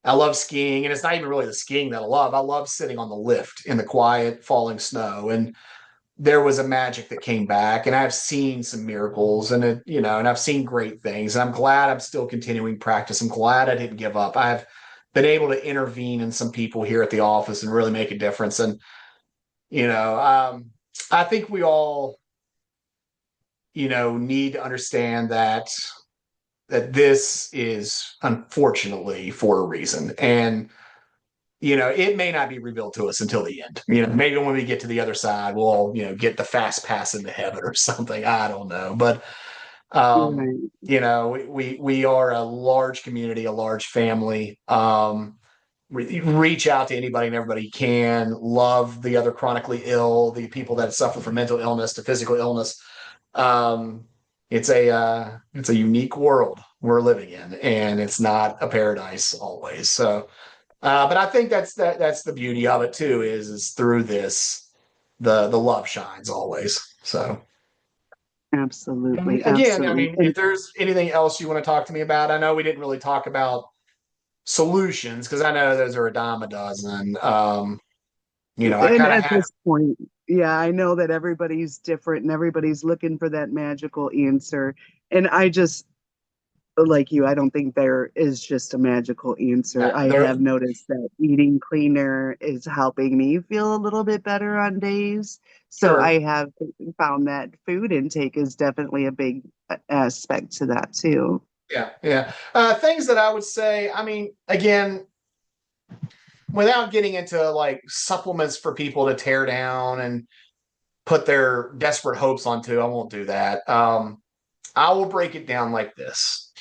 I love skiing, and it's not even really the skiing that I love. I love sitting on the lift in the quiet falling snow, and there was a magic that came back, and I've seen some miracles, and and I've seen great things, and I'm glad I'm still continuing practice. I'm glad I didn't give up. I've been able to intervene in some people here at the office and really make a difference, and you know, um, I think we all need to understand that this is unfortunately for a reason. And, it may not be revealed to us until the end. Maybe when we get to the other side, we'll, get the fast pass into heaven or something. I don't know. But, Right. we are a large community, a large family. Reach out to anybody and everybody you can. Love the other chronically ill, the people that suffer from mental illness to physical illness. Um, it's a unique world we're living in, and it's not a paradise always. So, but I think that's the beauty of it too. Is through this, the love shines always. So, Absolutely. again, I Absolutely. mean, if And there's anything else you want to talk to me about, I know we didn't really talk about solutions because I know those are a dime a dozen. I and kind of at had this point, yeah, I know that everybody's different and everybody's looking for that magical answer. And I just, like you, I don't think there is just a magical answer. no, I there. have noticed that eating cleaner is helping me feel a little bit better on days. So Sure. I have found that food intake is definitely a big aspect to that too. Yeah, yeah. Things that I would say, I mean, again, without getting into like supplements for people to tear down and put their desperate hopes onto, I won't do that. I will break it down like this: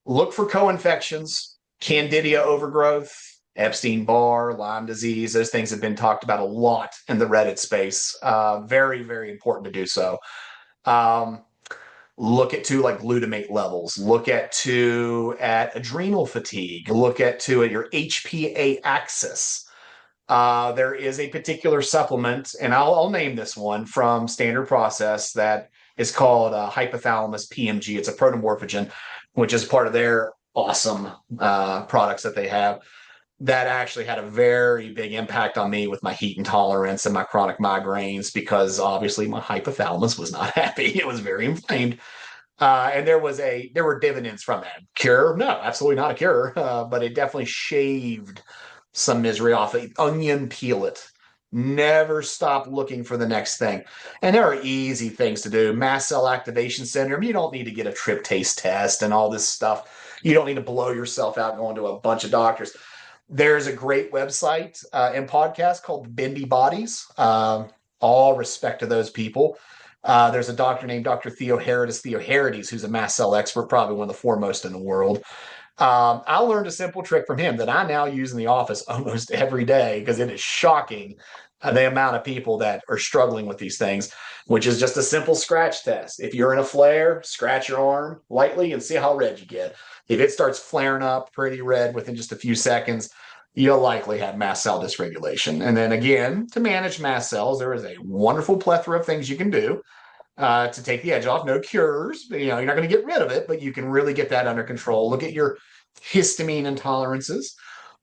look for co-infections, candida overgrowth, Epstein-Barr, Lyme disease. Those things have been talked about a lot in the Reddit space. Very, very important to do so. Um, look at like glutamate levels, look at adrenal fatigue, look at your HPA axis. There is a particular supplement, and I'll name this one from Standard Process that is called hypothalamus PMG. It's a protomorphogen, which is part of their awesome products that they have. That actually had a very big impact on me with my heat intolerance and my chronic migraines because obviously my hypothalamus was not happy. It was very inflamed. And there were dividends from that. Cure? No, absolutely not a cure. But it definitely shaved some misery off it. Onion peel it. Never stop looking for the next thing. And there are easy things to do. Mast cell activation syndrome. You don't need to get a tryptase test and all this stuff. You don't need to blow yourself out going to a bunch of doctors. There's a great website and podcast called Bendy Bodies. All respect to those people. There's a doctor named Dr. Theo Herides, who's a mast cell expert, probably one of the foremost in the world. I learned a simple trick from him that I now use in the office almost every day because it is shocking the amount of people that are struggling with these things, which is just a simple scratch test. If you're in a flare, scratch your arm lightly and see how red you get. If it starts flaring up pretty red within just a few seconds, you'll likely have mast cell dysregulation. And then again, to manage mast cells, there is a wonderful plethora of things you can do to take the edge off. No cures. You're not going to get rid of it, but you can really get that under control. Look at your histamine intolerances.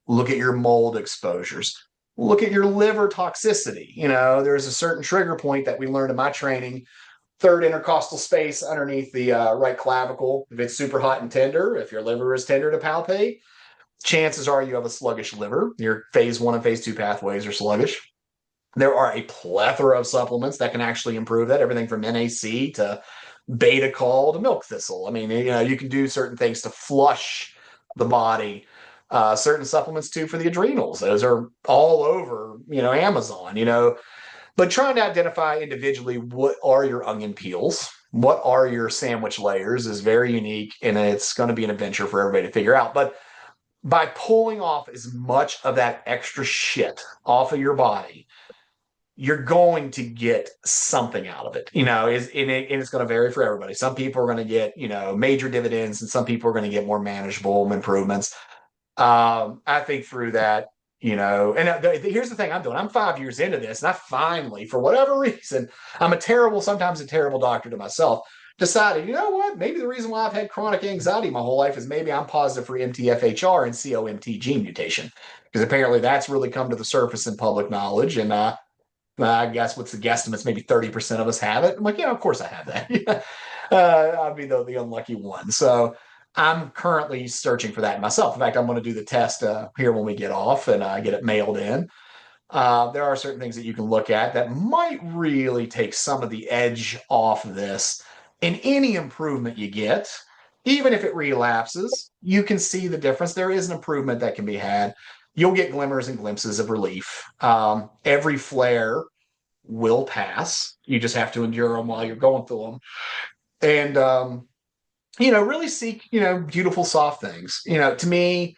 Look at your mold exposures. Look at your liver toxicity. There's a certain trigger point that we learned in my training. Third intercostal space underneath the right clavicle. If it's super hot and tender, if your liver is tender to palpate, chances are you have a sluggish liver. Your phase 1 and phase 2 pathways are sluggish. There are a plethora of supplements that can actually improve that, everything from NAC to beta col to milk thistle. I mean, you can do certain things to flush the body. Certain supplements too for the adrenals. Those are all over, Amazon, but trying to identify individually what are your onion peels, what are your sandwich layers is very unique, and it's going to be an adventure for everybody to figure out. But by pulling off as much of that extra shit off of your body, you're going to get something out of it. And it's going to vary for everybody. Some people are going to get, major dividends, and some people are going to get more manageable improvements. I think through that, and here's the thing I'm doing. I'm 5 years into this, and I finally, for whatever reason, sometimes a terrible doctor to myself, decided, you know what? Maybe the reason why I've had chronic anxiety my whole life is maybe I'm positive for MTFHR and COMT gene mutation, because apparently that's really come to the surface in public knowledge. And I guess what's the guesstimates? Maybe 30% of us have it. I'm like, yeah, of course I have that. I'd be the unlucky one. So I'm currently searching for that myself. In fact, I'm going to do the test here when we get off and get it mailed in. There are certain things that you can look at that might really take some of the edge off of this. And any improvement you get, even if it relapses, you can see the difference. There is an improvement that can be had. You'll get glimmers and glimpses of relief. Every flare will pass. You just have to endure them while you're going through them. And, really seek, beautiful, soft things. To me,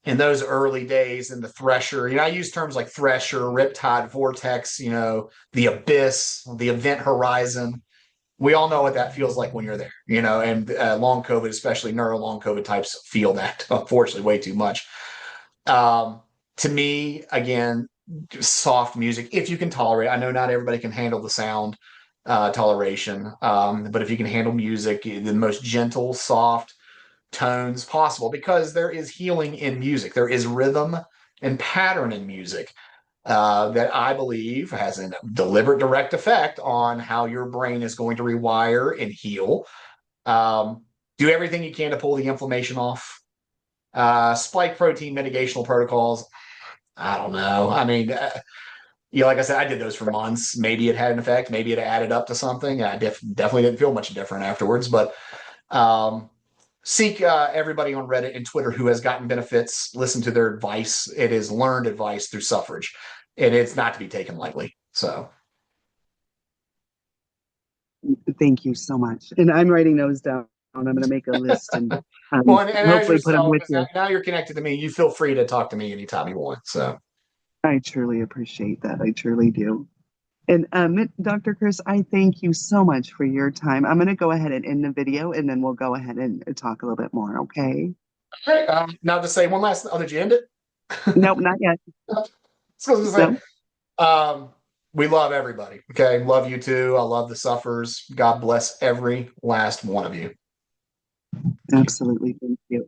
in those early days in the thresher, I use terms like thresher, riptide, vortex, the abyss, the event horizon. We all know what that feels like when you're there, and long COVID, especially neuro long COVID types, feel that unfortunately way too much. To me, again, soft music, if you can tolerate. I know not everybody can handle the sound toleration, but if you can handle music, the most gentle, soft tones possible, because there is healing in music. There is rhythm and pattern in music that I believe has a deliberate, direct effect on how your brain is going to rewire and heal. Do everything you can to pull the inflammation off. Spike protein mitigational protocols, I don't know. I mean, like I said, I did those for months. Maybe it had an effect. Maybe it added up to something. I definitely didn't feel much different afterwards. But seek everybody on Reddit and Twitter who has gotten benefits. Listen to their advice. It is learned advice through suffrage, and it's not to be taken lightly. So, Thank you so much. And I'm writing those down. I'm going to make a list and well, and as you're hopefully put them so, with because you. now you're connected to me, you feel free to talk to me anytime you want. So, I truly appreciate that. I truly do. And Dr. Chris, I thank you so much for your time. I'm going to go ahead and end the video, and then we'll go ahead and talk a little bit more, okay? hey, now to say one last. Oh, did you end it? Nope, not yet. So to say, No, we love everybody. Okay, love you too. I love the suffers. God bless every last one of you. absolutely. Thank you.